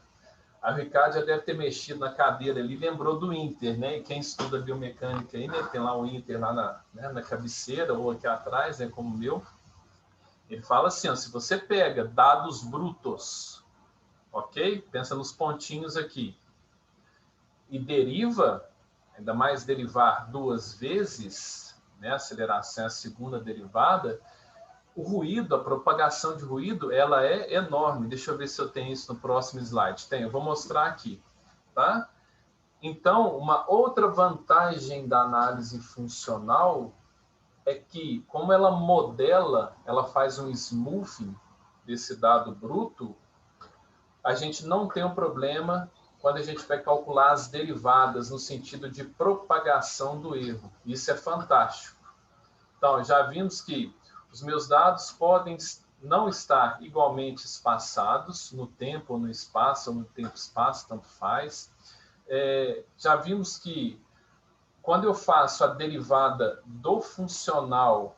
A Ricardo já deve ter mexido na cadeira ali, lembrou do Inter, né? E quem estuda biomecânica aí, né? Tem lá o Inter lá na cabeceira ou aqui atrás, né? Como o meu. Ele fala assim, se você pega dados brutos, ok? Pensa nos pontinhos aqui. E deriva, ainda mais derivar duas vezes, né? A aceleração é a segunda derivada. O ruído, a propagação de ruído, ela é enorme. Deixa eu ver se eu tenho isso no próximo slide. Eu vou mostrar aqui, tá? Então, uma outra vantagem da análise funcional é que, como ela modela, ela faz um smoothing desse dado bruto, a gente não tem um problema quando a gente vai calcular as derivadas no sentido de propagação do erro. Isso é fantástico. Então, já vimos que os meus dados podem não estar igualmente espaçados no tempo ou no espaço, ou no tempo-espaço, tanto faz. Já vimos que quando eu faço a derivada do funcional,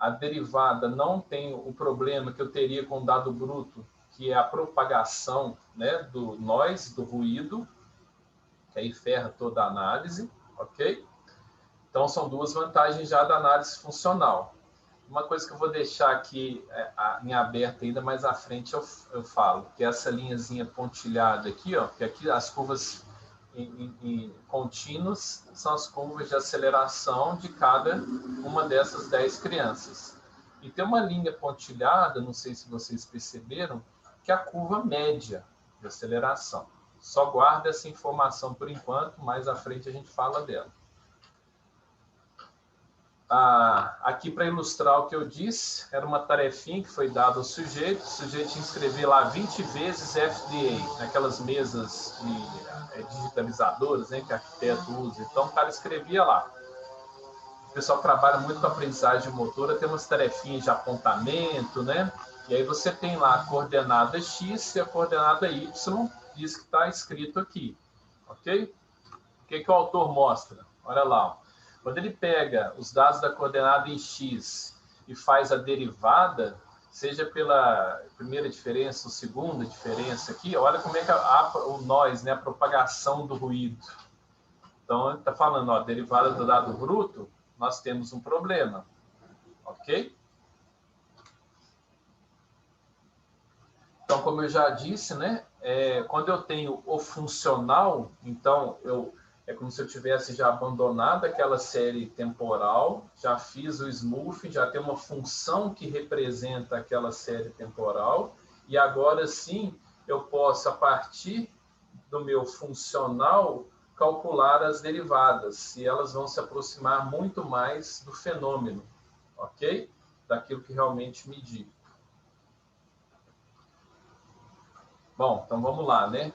a derivada não tem o problema que eu teria com o dado bruto, que é a propagação, né, do noise, do ruído, que aí ferra toda a análise, ok? Então, são duas vantagens já da análise funcional. Uma coisa que eu vou deixar aqui em aberto ainda, mais à frente eu falo, que é essa linhazinha pontilhada aqui, que aqui as curvas contínuas são as curvas de aceleração de cada uma dessas 10 crianças. E tem uma linha pontilhada, não sei se vocês perceberam, que é a curva média de aceleração. Só guarda essa informação por enquanto, mais à frente a gente fala dela. Aqui, para ilustrar o que eu disse, era uma tarefinha que foi dada ao sujeito. O sujeito tinha que escrever lá 20 vezes FDA, aquelas mesas digitalizadoras, né, que arquiteto usa. Então, o cara escrevia lá. O pessoal que trabalha muito com aprendizagem motora tem umas tarefinhas de apontamento, né? E aí você tem lá a coordenada X e a coordenada Y, diz que está escrito aqui, ok? O que o autor mostra? Olha lá, quando ele pega os dados da coordenada em X e faz a derivada, seja pela primeira diferença ou segunda diferença aqui, olha como é que o noise, né, a propagação do ruído. Então, ele está falando, derivada do dado bruto, nós temos um problema, ok? Então, como eu já disse, né, quando eu tenho o funcional, então é como se eu tivesse já abandonado aquela série temporal, já fiz o smoothing, já tem uma função que representa aquela série temporal, e agora sim eu posso, a partir do meu funcional, calcular as derivadas, e elas vão se aproximar muito mais do fenômeno, ok? Daquilo que realmente medi. Bom, então vamos lá, né?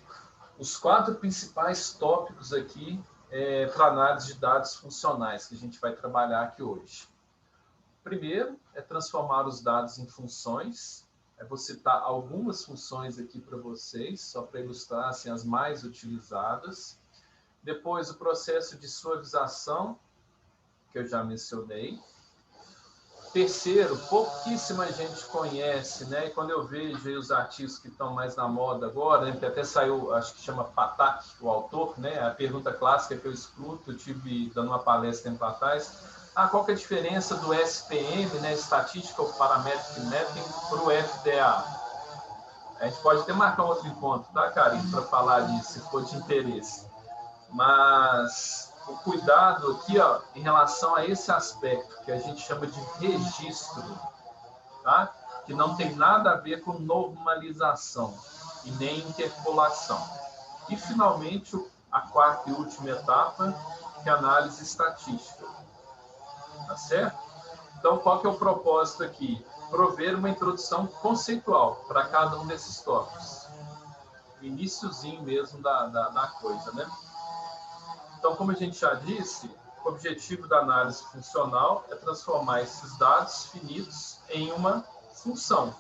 Os 4 principais tópicos aqui para análise de dados funcionais que a gente vai trabalhar aqui hoje. Primeiro é transformar os dados em funções. Eu vou citar algumas funções aqui para vocês, só para ilustrar assim, as mais utilizadas. Depois, o processo de suavização, que eu já mencionei. Terceiro, pouquíssima gente conhece, né? E quando eu vejo aí os artigos que estão mais na moda agora, né? Até saiu, acho que chama Patak, o autor, né? A pergunta clássica que eu escuto, eu tive dando uma palestra tempo atrás. Qual que é a diferença do SPM, né? Statistical Parametric Mapping, para o FDA? A gente pode até marcar um outro encontro, tá, Karine, para falar disso, se for de interesse. Mas o cuidado aqui, ó, em relação a esse aspecto que a gente chama de registro, tá? Que não tem nada a ver com normalização e nem interpolação. E, finalmente, a quarta e última etapa, que é a análise estatística. Tá certo? Então, qual que é o propósito aqui? Prover uma introdução conceitual para cada um desses tópicos. Iniciozinho mesmo da coisa, né? Então, como a gente já disse, o objetivo da análise funcional é transformar esses dados finitos em uma função.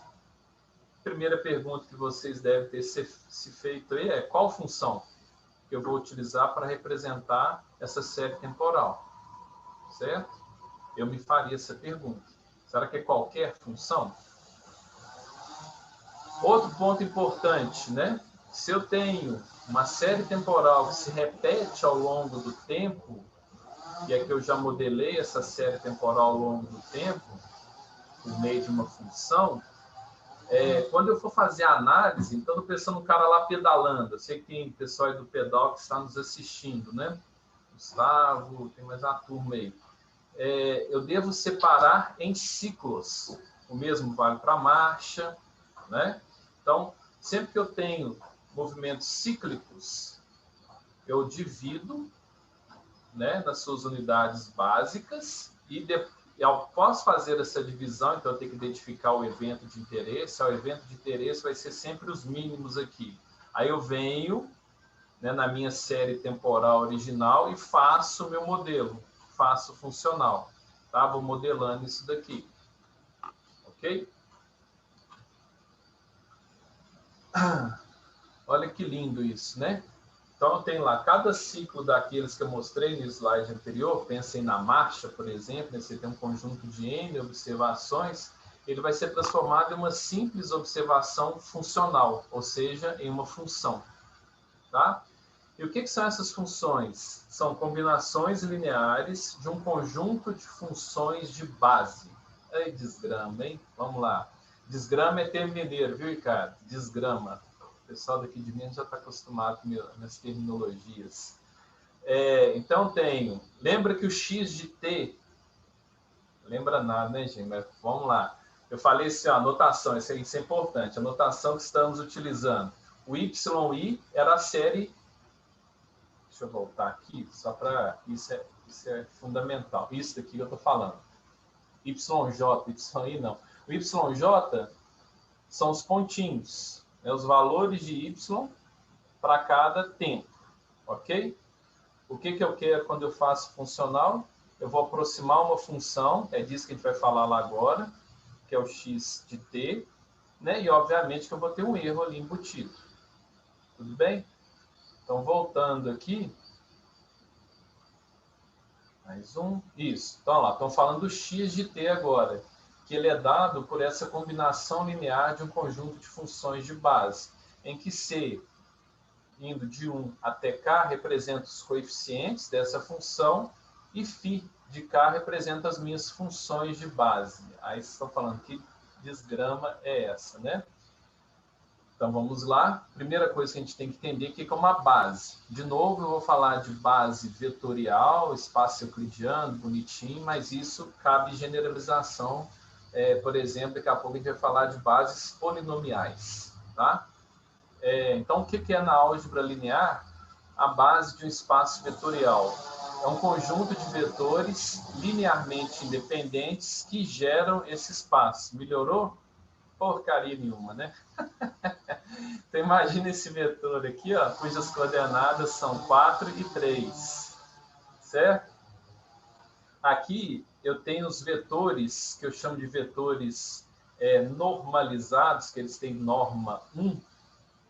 A primeira pergunta que vocês devem ter se feito aí é: qual função que eu vou utilizar para representar essa série temporal? Certo? Eu me faria essa pergunta. Será que é qualquer função? Outro ponto importante, né? Se eu tenho uma série temporal que se repete ao longo do tempo, e é que eu já modelei essa série temporal ao longo do tempo, por meio de uma função, quando eu for fazer a análise, então estou pensando no cara lá pedalando, eu sei que tem pessoal aí do pedal que está nos assistindo, né? Gustavo, tem mais uma turma aí. Eu devo separar em ciclos. O mesmo vale para a marcha, né? Então, sempre que eu tenho movimentos cíclicos, eu divido, né, nas suas unidades básicas eu posso fazer essa divisão, então eu tenho que identificar o evento de interesse. O evento de interesse vai ser sempre os mínimos aqui. Aí eu venho, né, na minha série temporal original e faço o meu modelo, faço funcional, tá? Vou modelando isso daqui, ok? Olha que lindo isso, né? Então, tem lá cada ciclo daqueles que eu mostrei no slide anterior. Pensem na marcha, por exemplo, né? Você tem um conjunto de N observações, ele vai ser transformado em uma simples observação funcional, ou seja, em uma função. Tá? E o que são essas funções? São combinações lineares de um conjunto de funções de base. Ei, desgrama, hein? Vamos lá. Desgrama é termo mineiro, viu, Ricardo? Desgrama. O pessoal daqui de Minas já está acostumado com minhas terminologias. Então, tenho... Lembra que o x de t... Lembra nada, né, gente? Mas vamos lá. Eu falei assim, ó, anotação, isso é importante. A notação que estamos utilizando. O YI era a série... Deixa eu voltar aqui, só para... Isso é fundamental. Isso daqui que eu estou falando. YJ, YI não. O YJ são os pontinhos, né, os valores de Y para cada tempo, ok? O que eu quero quando eu faço funcional? Eu vou aproximar uma função, é disso que a gente vai falar lá agora, que é o x de t, né? E obviamente que eu vou ter um erro ali embutido. Tudo bem? Então, voltando aqui. Mais um. Isso. Então, lá, estão falando do x de t agora, que ele é dado por essa combinação linear de um conjunto de funções de base, em que C, indo de 1 até K, representa os coeficientes dessa função, e φ de K representa as minhas funções de base. Aí vocês estão falando que desgrama é essa, né? Então, vamos lá. Primeira coisa que a gente tem que entender é uma base. De novo, eu vou falar de base vetorial, espaço euclidiano, bonitinho, mas isso cabe generalização. Por exemplo, daqui a pouco a gente vai falar de bases polinomiais. Tá? Então, o que é na álgebra linear? A base de um espaço vetorial. É um conjunto de vetores linearmente independentes que geram esse espaço. Melhorou? Porcaria nenhuma, né? Então, imagina esse vetor aqui, ó, cujas coordenadas são 4 e 3, certo? Aqui eu tenho os vetores, que eu chamo de vetores normalizados, que eles têm norma 1,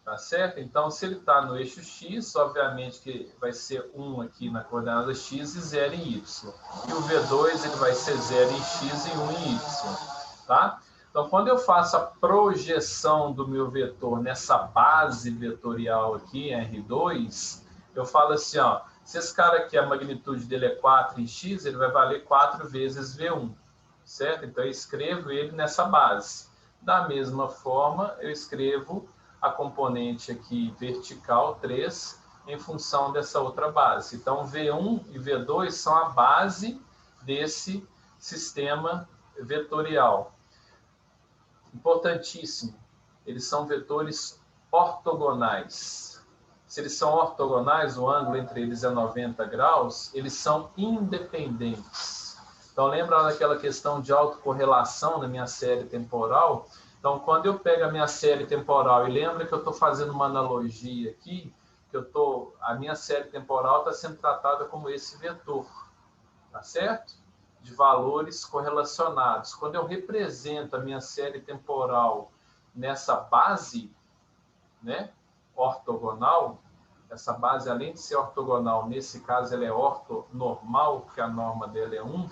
tá certo? Então, se ele está no eixo X, obviamente que vai ser 1 aqui na coordenada X e 0 em Y. E o V2 ele vai ser 0 em X e 1 em Y, tá? Então, quando eu faço a projeção do meu vetor nessa base vetorial aqui, R2, eu falo assim, ó, se esse cara aqui, a magnitude dele é 4 em X, ele vai valer 4 vezes V1, certo? Então, eu escrevo ele nessa base. Da mesma forma, eu escrevo a componente aqui vertical 3 em função dessa outra base. Então, V1 e V2 são a base desse sistema vetorial. Importantíssimo, eles são vetores ortogonais. Se eles são ortogonais, o ângulo entre eles é 90 graus, eles são independentes. Então, lembra daquela questão de autocorrelação na minha série temporal? Então, quando eu pego a minha série temporal e lembra que eu estou fazendo uma analogia aqui, que a minha série temporal está sendo tratada como esse vetor, tá certo? De valores correlacionados. Quando eu represento a minha série temporal nessa base, né, ortogonal, essa base, além de ser ortogonal, nesse caso ela é ortonormal, porque a norma dela é 1,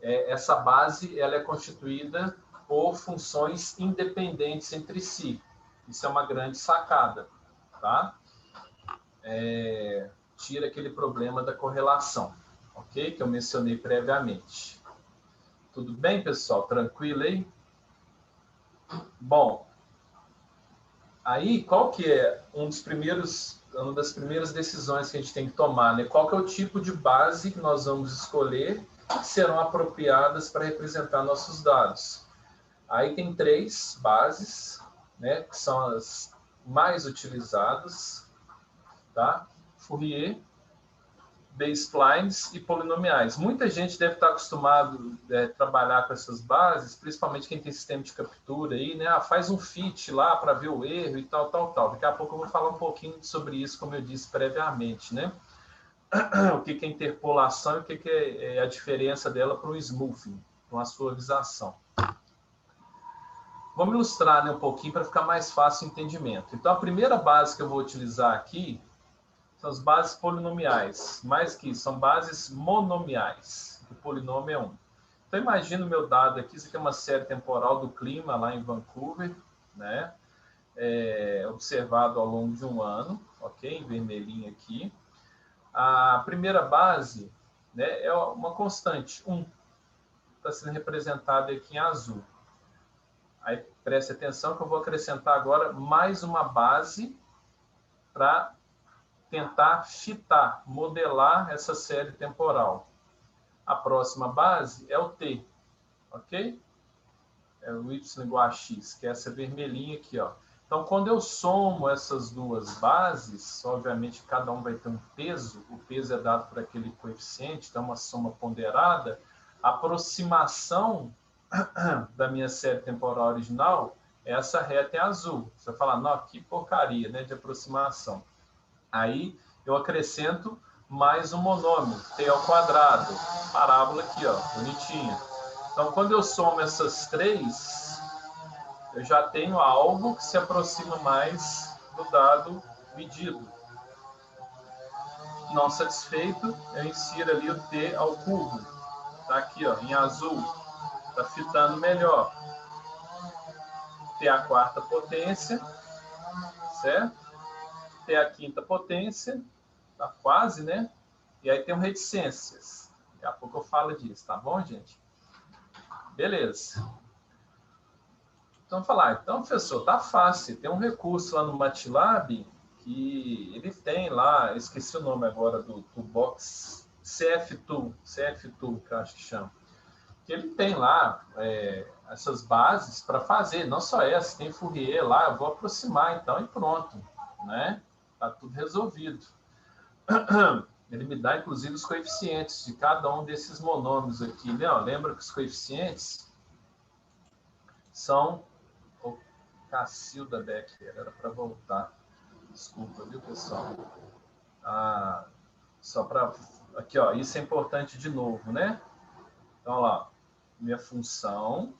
essa base ela é constituída por funções independentes entre si. Isso é uma grande sacada, tá? Tira aquele problema da correlação, ok? Que eu mencionei previamente. Tudo bem, pessoal? Tranquilo aí? Bom, aí qual que é uma das primeiras decisões que a gente tem que tomar, né? Qual que é o tipo de base que nós vamos escolher que serão apropriadas para representar nossos dados? Aí tem 3 bases, né, que são as mais utilizadas, tá? Fourier, B-splines e polinomiais. Muita gente deve estar acostumado a trabalhar com essas bases, principalmente quem tem sistema de captura aí, né? Faz um fit lá para ver o erro e tal, tal, tal. Daqui a pouco eu vou falar um pouquinho sobre isso, como eu disse previamente, né? O que é interpolação e o que é a diferença dela para o smoothing, para uma suavização. Vamos ilustrar, né, um pouquinho para ficar mais fácil o entendimento. Então, a primeira base que eu vou utilizar aqui são as bases polinomiais. Mais que isso, são bases monomiais. O polinômio é 1. Então, imagina o meu dado aqui. Isso aqui é uma série temporal do clima lá em Vancouver, né? Observado ao longo de um ano, ok? Em vermelhinho aqui. A primeira base, né, é uma constante, 1. Está sendo representada aqui em azul. Aí preste atenção que eu vou acrescentar agora mais uma base para tentar fitar, modelar essa série temporal. A próxima base é o T, ok? É o Y igual a X, que é essa vermelhinha aqui, ó. Então, quando eu somo essas duas bases, obviamente cada um vai ter um peso, o peso é dado por aquele coeficiente, então uma soma ponderada, a aproximação da minha série temporal original é essa reta em azul. Você vai falar, não, que porcaria, né, de aproximação. Aí eu acrescento mais um monômio, t ao quadrado, parábola aqui, ó, bonitinha. Então, quando eu somo essas 3, eu já tenho algo que se aproxima mais do dado medido. Não satisfeito, eu insiro ali o t ao cubo. Tá aqui, ó, em azul. Está fitando melhor. T a quarta potência, certo? T a quinta potência, tá quase, né? E aí tem um reticências. Daqui a pouco eu falo disso, tá bom, gente? Beleza. Então, falar, então, professor, tá fácil. Tem um recurso lá no MATLAB que ele tem lá, esqueci o nome agora do Toolbox, CFTool, que eu acho que chama. Que ele tem lá essas bases para fazer, não só essa, tem Fourier lá, eu vou aproximar então e pronto, né? Tá tudo resolvido. Ele me dá inclusive os coeficientes de cada um desses monômios aqui, né? Lembra que os coeficientes são o Cacilda Becker, era para voltar. Desculpa, viu, pessoal? Só para aqui, ó, isso é importante de novo, né? Então, lá, minha função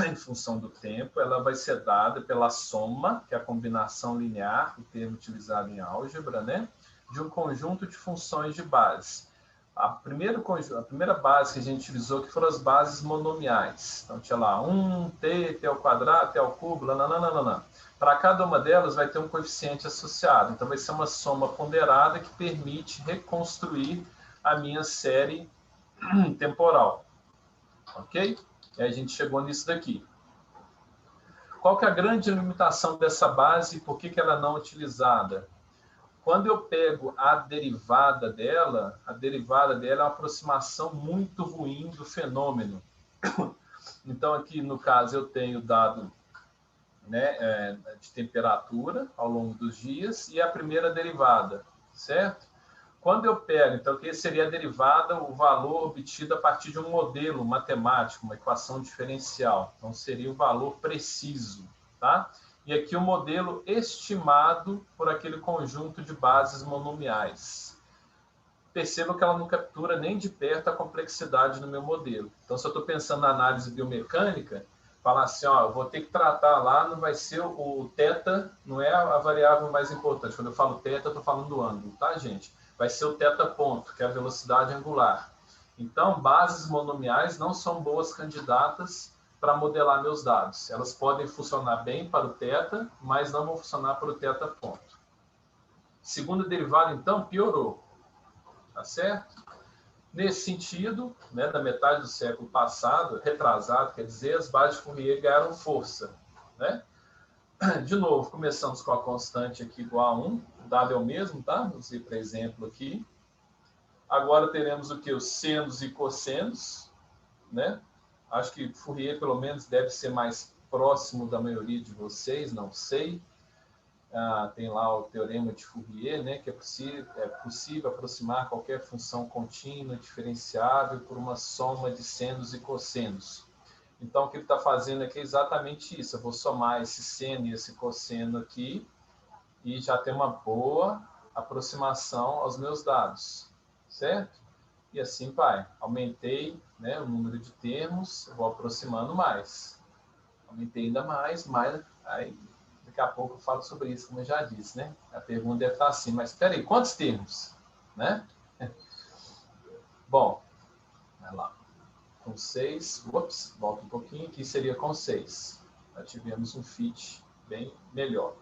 em função do tempo, ela vai ser dada pela soma, que é a combinação linear, o termo utilizado em álgebra, né, de um conjunto de funções de base. A primeira base que a gente utilizou que foram as bases monomiais. Então, tinha lá 1, t ao quadrado, t ao cubo, nananana. Para cada uma delas vai ter um coeficiente associado. Então, vai ser uma soma ponderada que permite reconstruir a minha série temporal. Ok? E aí a gente chegou nisso daqui. Qual que é a grande limitação dessa base e por que ela não é utilizada? Quando eu pego a derivada dela é uma aproximação muito ruim do fenômeno. Então, aqui no caso, eu tenho dado, né, de temperatura ao longo dos dias e a primeira derivada, certo? Quando eu pego, então, que seria a derivada, o valor obtido a partir de um modelo matemático, uma equação diferencial. Então, seria o valor preciso, tá? E aqui o modelo estimado por aquele conjunto de bases monomiais. Perceba que ela não captura nem de perto a complexidade no meu modelo. Então, se eu estou pensando na análise biomecânica, falar assim, ó, eu vou ter que tratar lá, não vai ser o θ, não é a variável mais importante. Quando eu falo θ, eu estou falando do ângulo, tá, gente? Vai ser o θ ponto, que é a velocidade angular. Então, bases monomiais não são boas candidatas para modelar meus dados. Elas podem funcionar bem para o θ, mas não vão funcionar para o θ ponto. Segunda derivada, então, piorou. Tá certo? Nesse sentido, né, da metade do século passado, retrasado, quer dizer, as bases de Fourier ganharam força. Né? De novo, começamos com a constante aqui igual a 1, o dado é o mesmo, tá? Usei para exemplo aqui. Agora teremos o que? Os senos e cossenos, né? Acho que Fourier, pelo menos, deve ser mais próximo da maioria de vocês, não sei. Tem lá o teorema de Fourier, né, que é possível aproximar qualquer função contínua diferenciável por uma soma de senos e cossenos. Então, o que ele está fazendo aqui é exatamente isso. Eu vou somar esse seno e esse cosseno aqui e já ter uma boa aproximação aos meus dados, certo? E assim vai. Aumentei, né, o número de termos, eu vou aproximando mais. Aumentei ainda mais, aí daqui a pouco eu falo sobre isso, como eu já disse, né? A pergunta deve estar assim, mas espera aí, quantos termos? Né? Bom, vai lá. Com 6, volta um pouquinho, aqui seria com 6. Já tivemos um fit bem melhor.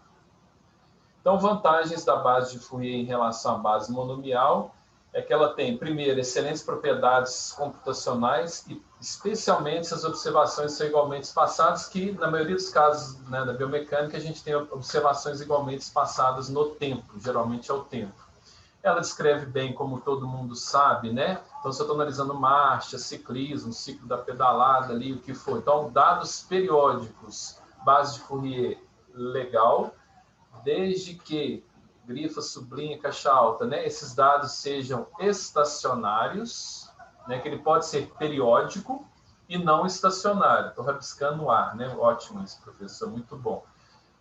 Então, vantagens da base de Fourier em relação à base monomial é que ela tem, primeiro, excelentes propriedades computacionais e, especialmente, se as observações são igualmente espaçadas, que, na maioria dos casos, né, da biomecânica, a gente tem observações igualmente espaçadas no tempo, geralmente é o tempo. Ela descreve bem, como todo mundo sabe, né? Então, se eu estou analisando marcha, ciclismo, ciclo da pedalada ali, o que for. Então, dados periódicos, base de Fourier, legal, desde que grifa, sublinha, caixa alta, né? Esses dados sejam estacionários, né? Que ele pode ser periódico e não estacionário. Estou rabiscando o ar, né? Ótimo isso, professor, muito bom.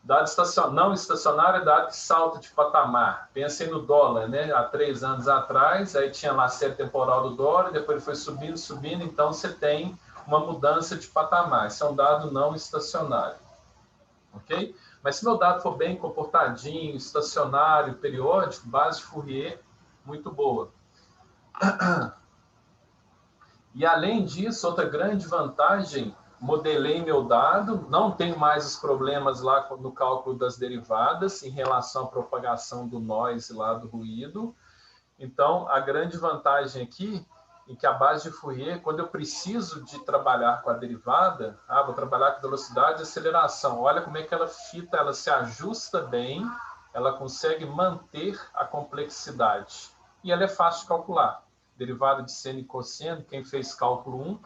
Dado não estacionário é dado que salta de patamar. Pensem no dólar, né? Há 3 anos atrás, aí tinha lá a série temporal do dólar, depois ele foi subindo, subindo, então você tem uma mudança de patamar. Isso é um dado não estacionário. Ok? Mas se meu dado for bem comportadinho, estacionário, periódico, base de Fourier, muito boa. E além disso, outra grande vantagem, modelei meu dado, não tenho mais os problemas lá no cálculo das derivadas em relação à propagação do noise lá do ruído. Então, a grande vantagem aqui em que a base de Fourier, quando eu preciso de trabalhar com a derivada, vou trabalhar com velocidade e aceleração. Olha como é que ela fita, ela se ajusta bem, ela consegue manter a complexidade. E ela é fácil de calcular. Derivada de seno e cosseno, quem fez cálculo 1,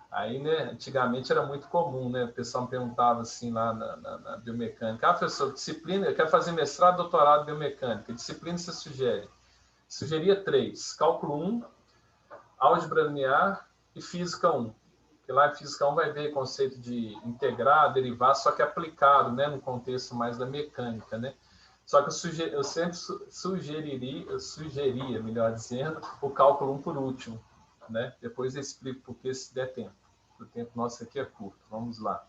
aí, né, antigamente era muito comum, né? O pessoal me perguntava assim lá na biomecânica, professor, disciplina, eu quero fazer mestrado, doutorado em biomecânica, disciplina você sugere? Sugeria 3, cálculo 1, álgebra linear e física 1. Porque lá em física 1 vai ver conceito de integrar, derivar, só que aplicado, né, no contexto mais da mecânica, né? Só que eu sempre sugeria, melhor dizendo, o cálculo 1 por último, né? Depois eu explico por que se der tempo. O tempo nosso aqui é curto. Vamos lá.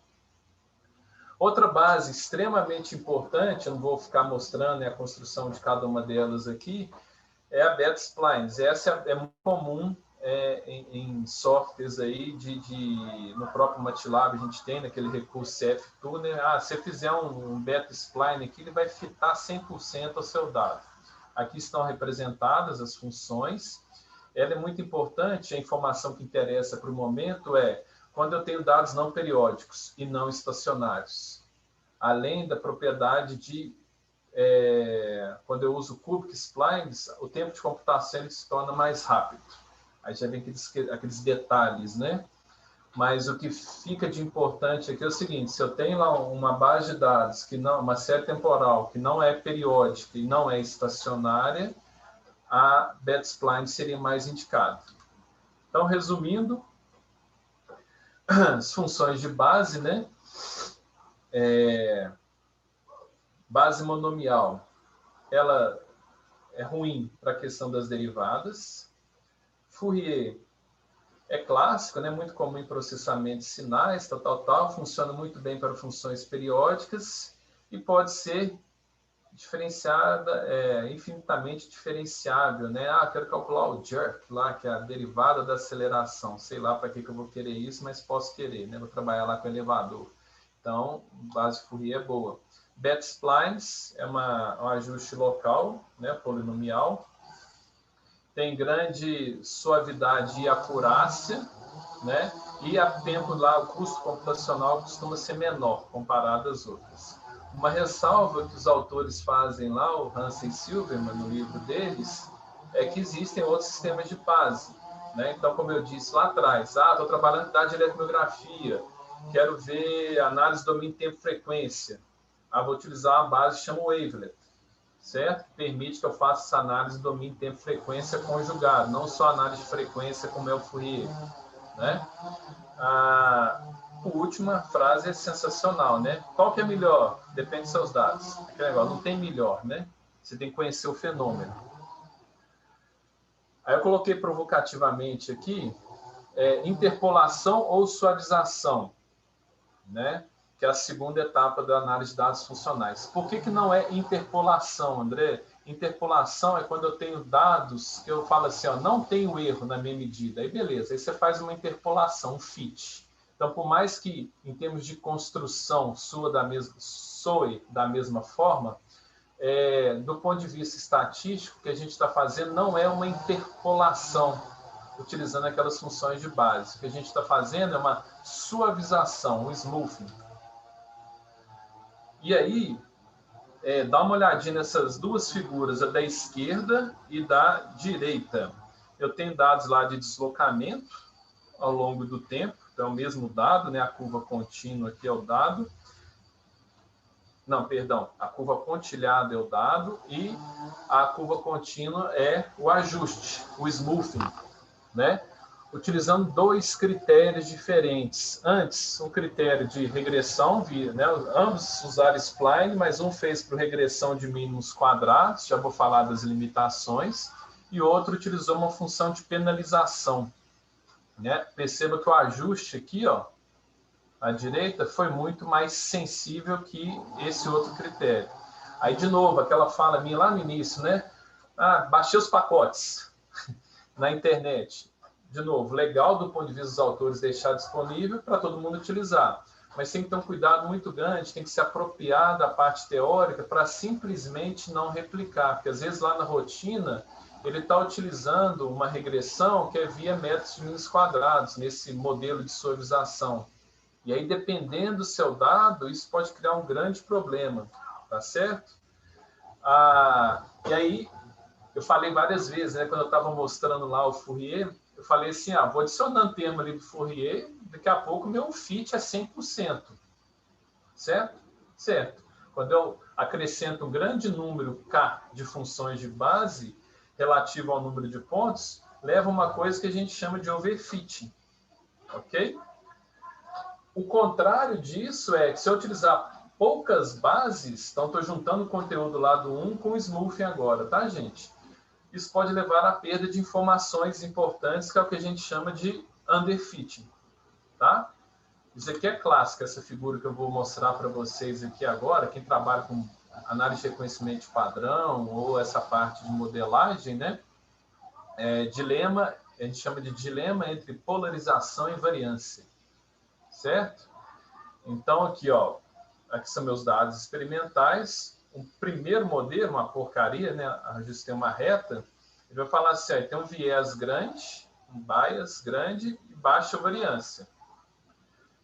Outra base extremamente importante, eu não vou ficar mostrando a construção de cada uma delas aqui, é a beta-splines. Essa é muito comum em softwares aí no próprio MATLAB a gente tem naquele recurso CFTuner. Se você fizer um beta-spline aqui, ele vai fitar 100% ao seu dado. Aqui estão representadas as funções. Ela é muito importante, a informação que interessa para o momento é quando eu tenho dados não periódicos e não estacionários. Além da propriedade de quando eu uso cubic splines, o tempo de computação ele se torna mais rápido. Aí já vem aqueles detalhes, né? Mas o que fica de importante aqui é o seguinte: se eu tenho lá uma base de dados, uma série temporal que não é periódica e não é estacionária, a beta-spline seria mais indicada. Então, resumindo, as funções de base, né? Base monomial, ela é ruim para a questão das derivadas. Fourier é clássico, né? Muito comum em processamento de sinais, tal, funciona muito bem para funções periódicas e pode ser diferenciada, infinitamente diferenciável, né? Quero calcular o jerk lá, que é a derivada da aceleração. Sei lá para que eu vou querer isso, mas posso querer, né? Vou trabalhar lá com o elevador. Então, base Fourier é boa. Beta-splines é um ajuste local, né? Polinomial. Tem grande suavidade e acurácia, né? E a tempo lá, o custo computacional costuma ser menor comparado às outras. Uma ressalva que os autores fazem lá, o Hansen e Silverman, no livro deles, é que existem outros sistemas de base, né? Então, como eu disse lá atrás, estou trabalhando em dados de eletromiografia, quero ver análise do domínio tempo-frequência. Vou utilizar uma base que chama Wavelet, certo? Permite que eu faça essa análise do domínio tempo-frequência conjugado, não só análise de frequência como é o Fourier, né? A última frase é sensacional, né? Qual que é melhor? Depende dos seus dados. Aquele negócio, não tem melhor, né? Você tem que conhecer o fenômeno. Aí eu coloquei provocativamente aqui interpolação ou suavização, né? Que é a segunda etapa da análise de dados funcionais. Por que não é interpolação, André? Interpolação é quando eu tenho dados que eu falo assim, não tenho erro na minha medida. Aí beleza, aí você faz uma interpolação, um fit. Então, por mais que, em termos de construção, soe da mesma forma, do ponto de vista estatístico, o que a gente está fazendo não é uma interpolação, utilizando aquelas funções de base. O que a gente está fazendo é uma suavização, um smoothing. E aí, dá uma olhadinha nessas duas figuras, a da esquerda e da direita. Eu tenho dados lá de deslocamento ao longo do tempo, então é o mesmo dado, né? A curva contínua aqui é o dado. Não, perdão, a curva pontilhada é o dado e a curva contínua é o ajuste, o smoothing, né? Utilizando dois critérios diferentes. Antes, um critério de regressão, né? Ambos usaram spline, mas um fez para regressão de mínimos quadrados, já vou falar das limitações, e outro utilizou uma função de penalização, né? Perceba que o ajuste aqui, à direita, foi muito mais sensível que esse outro critério. Aí, de novo, aquela fala minha lá no início, né? Baixei os pacotes na internet. De novo, legal do ponto de vista dos autores deixar disponível para todo mundo utilizar. Mas tem que ter um cuidado muito grande, tem que se apropriar da parte teórica para simplesmente não replicar. Porque às vezes lá na rotina ele está utilizando uma regressão que é via métodos de mínimos quadrados, nesse modelo de suavização. E aí, dependendo do seu dado, isso pode criar um grande problema, tá certo? E aí, eu falei várias vezes, né, quando eu estava mostrando lá o Fourier, eu falei assim, vou adicionando termo ali do Fourier, daqui a pouco meu fit é 100%, certo? Certo. Quando eu acrescento um grande número K de funções de base, relativo ao número de pontos, leva a uma coisa que a gente chama de overfitting, ok? O contrário disso é que se eu utilizar poucas bases, então estou juntando o conteúdo lá do 1 com o smoothing agora, tá, gente? Isso pode levar à perda de informações importantes, que é o que a gente chama de underfitting, tá? Isso aqui é clássico, essa figura que eu vou mostrar para vocês aqui agora. Quem trabalha com análise de reconhecimento de padrão ou essa parte de modelagem, né? Dilema, a gente chama de dilema entre polarização e variância, certo? Então, aqui, ó, aqui são meus dados experimentais. O primeiro modelo, uma porcaria, né? Ajustei uma reta. Ele vai falar assim, ó, tem um viés grande, um bias grande e baixa variância.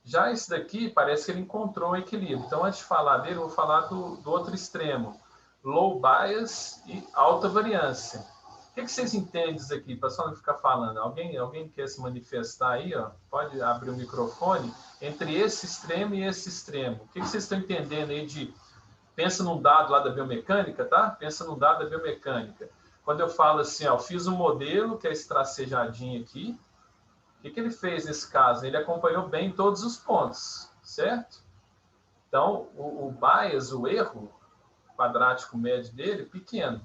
Já esse daqui, parece que ele encontrou um equilíbrio. Então, antes de falar dele, eu vou falar do outro extremo. Low bias e alta variância. O que vocês entendem disso aqui, para só não ficar falando? Alguém quer se manifestar aí? Ó? Pode abrir o microfone. Entre esse extremo e esse extremo. O que vocês estão entendendo aí de... Pensa num dado lá da biomecânica, tá? Pensa num dado da biomecânica. Quando eu falo assim, ó, eu fiz um modelo, que é esse tracejadinho aqui. O que ele fez nesse caso? Ele acompanhou bem todos os pontos, certo? Então, o bias, o erro quadrático médio dele, pequeno.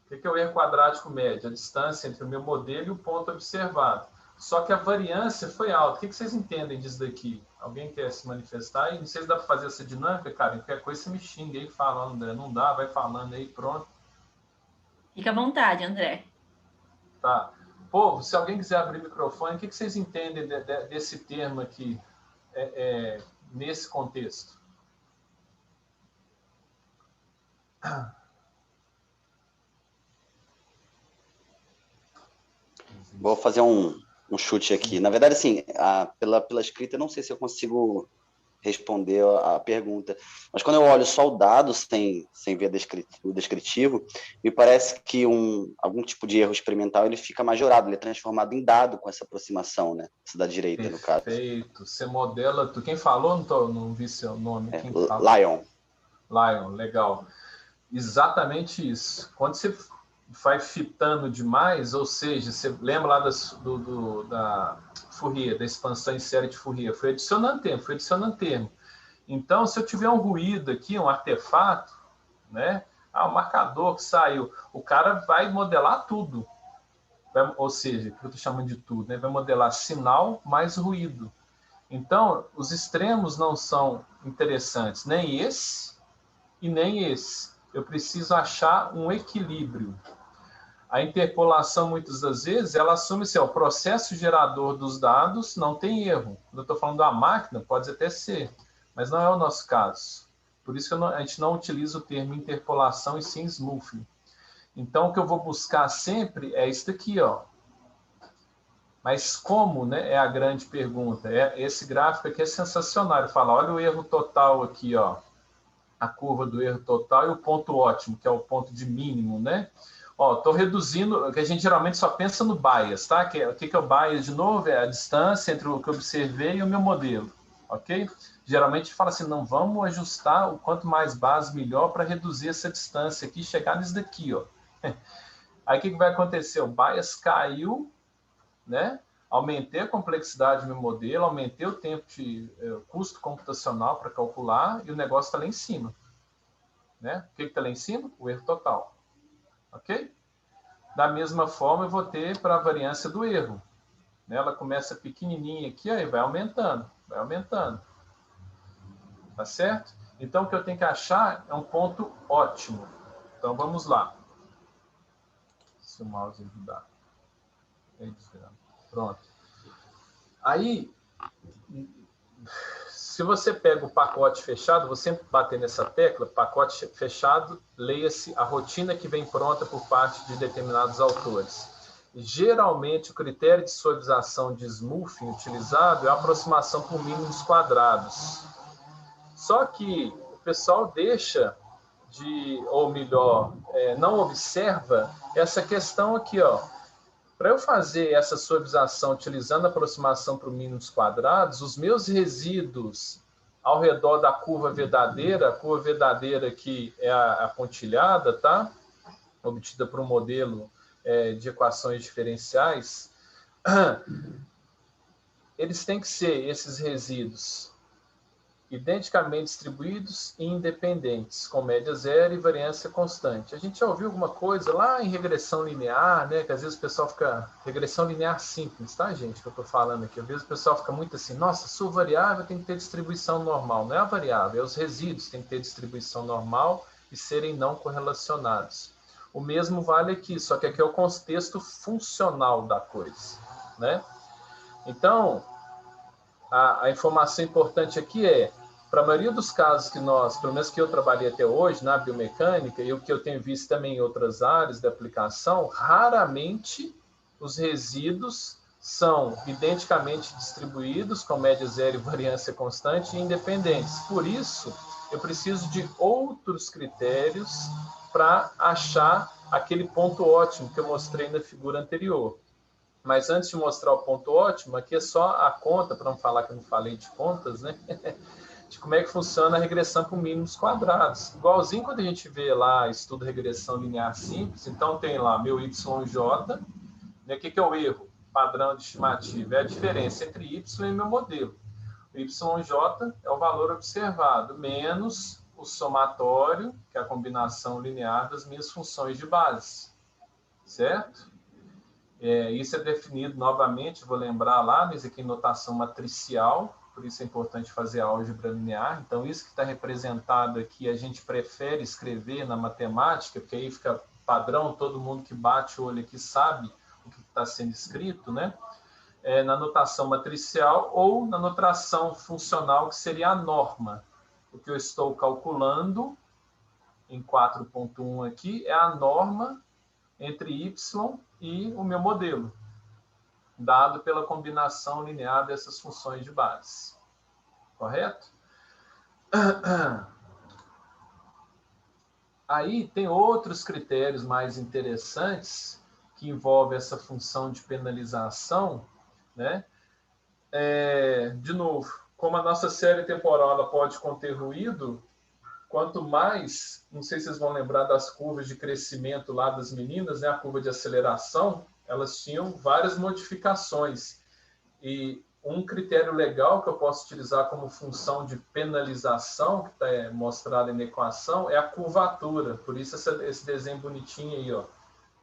O que é o erro quadrático médio? A distância entre o meu modelo e o ponto observado. Só que a variância foi alta. O que vocês entendem disso daqui? Alguém quer se manifestar aí? Não sei se dá para fazer essa dinâmica, cara. Qualquer coisa você me xinga aí, fala, André. Não dá, vai falando aí, pronto. Fica à vontade, André. Tá. Povo, se alguém quiser abrir o microfone, o que vocês entendem desse termo aqui, nesse contexto? Vou fazer um chute aqui. Na verdade, assim, pela escrita, eu não sei se eu consigo responder a pergunta. Mas quando eu olho só o dado, sem ver o descritivo, me parece que algum tipo de erro experimental ele fica majorado, ele é transformado em dado com essa aproximação, né? Essa da direita, no caso. Perfeito. Você modela... Quem falou? Não vi seu nome. Quem Lion. Lion, legal. Exatamente isso. Quando você vai fitando demais, ou seja, você lembra lá da Fourier, da expansão em série de Fourier, foi adicionando termo. Então, se eu tiver um ruído aqui, um artefato, né? O marcador que saiu, o cara vai modelar tudo. Ou seja, o que eu estou chamando de tudo, né? Vai modelar sinal mais ruído. Então, os extremos não são interessantes, nem esse e nem esse. Eu preciso achar um equilíbrio. A interpolação, muitas das vezes, ela assume assim, o processo gerador dos dados não tem erro. Quando eu estou falando da máquina, pode até ser, mas não é o nosso caso. Por isso que a gente não utiliza o termo interpolação e sim smoothing. Então, o que eu vou buscar sempre é isso daqui, ó. Mas como, né, é a grande pergunta. Esse gráfico aqui é sensacional. Ele fala, olha o erro total aqui, ó. A curva do erro total e o ponto ótimo, que é o ponto de mínimo, né? Ó, estou reduzindo, que a gente geralmente só pensa no bias, tá? O que é o bias, de novo? É a distância entre o que eu observei e o meu modelo, ok? Geralmente fala assim, não, vamos ajustar o quanto mais base, melhor, para reduzir essa distância aqui e chegar nisso daqui, ó. Aí o que vai acontecer? O bias caiu, né? Aumentei a complexidade do meu modelo, aumentei o tempo de custo computacional para calcular e o negócio está lá em cima. Né? O que está lá em cima? O erro total. Ok? Da mesma forma, eu vou ter para a variância do erro. Né? Ela começa pequenininha aqui, aí vai aumentando, vai aumentando. Tá certo? Então, o que eu tenho que achar é um ponto ótimo. Então, vamos lá. Se o mouse ajudar. Pronto. Aí, se você pega o pacote fechado, vou sempre bater nessa tecla, pacote fechado, leia-se a rotina que vem pronta por parte de determinados autores. Geralmente, o critério de suavização de smoothing utilizado é a aproximação por mínimos quadrados. Só que o pessoal deixa ou melhor, não observa essa questão aqui, ó. Para eu fazer essa suavização utilizando a aproximação por mínimos quadrados, os meus resíduos ao redor da curva verdadeira, a curva verdadeira que é a pontilhada, tá? Obtida por um modelo de equações diferenciais, eles têm que ser esses resíduos identicamente distribuídos e independentes, com média zero e variância constante. A gente já ouviu alguma coisa lá em regressão linear, né? Que às vezes o pessoal fica... Regressão linear simples, tá, gente? Que eu estou falando aqui. Às vezes o pessoal fica muito assim, nossa, sua variável tem que ter distribuição normal. Não é a variável, é os resíduos que tem que ter distribuição normal e serem não correlacionados. O mesmo vale aqui, só que aqui é o contexto funcional da coisa, né? Então, a informação importante aqui é, para a maioria dos casos que nós, pelo menos que eu trabalhei até hoje na biomecânica, e o que eu tenho visto também em outras áreas da aplicação, raramente os resíduos são identicamente distribuídos, com média zero e variância constante, e independentes. Por isso, eu preciso de outros critérios para achar aquele ponto ótimo que eu mostrei na figura anterior. Mas antes de mostrar o ponto ótimo, aqui é só a conta, para não falar que eu não falei de contas, né? De como é que funciona a regressão por mínimos quadrados. Igualzinho quando a gente vê lá, estudo regressão linear simples, então tem lá meu YJ, né? O que é o erro? Padrão de estimativa. É a diferença entre Y e meu modelo. O YJ é o valor observado, menos o somatório, que é a combinação linear das minhas funções de base. Certo? Isso é definido novamente, vou lembrar lá, mas aqui em notação matricial, por isso é importante fazer álgebra linear. Então, isso que está representado aqui, a gente prefere escrever na matemática, porque aí fica padrão, todo mundo que bate o olho aqui sabe o que está sendo escrito, né? Na notação matricial ou na notação funcional, que seria a norma. O que eu estou calculando em 4.1 aqui é a norma entre y e o meu modelo, dado pela combinação linear dessas funções de base. Correto? Aí tem outros critérios mais interessantes que envolvem essa função de penalização, né? De novo, como a nossa série temporal ela pode conter ruído, quanto mais, não sei se vocês vão lembrar das curvas de crescimento lá das meninas, né? A curva de aceleração, elas tinham várias modificações. E um critério legal que eu posso utilizar como função de penalização, que está mostrado na equação, é a curvatura. Por isso esse desenho bonitinho aí, ó.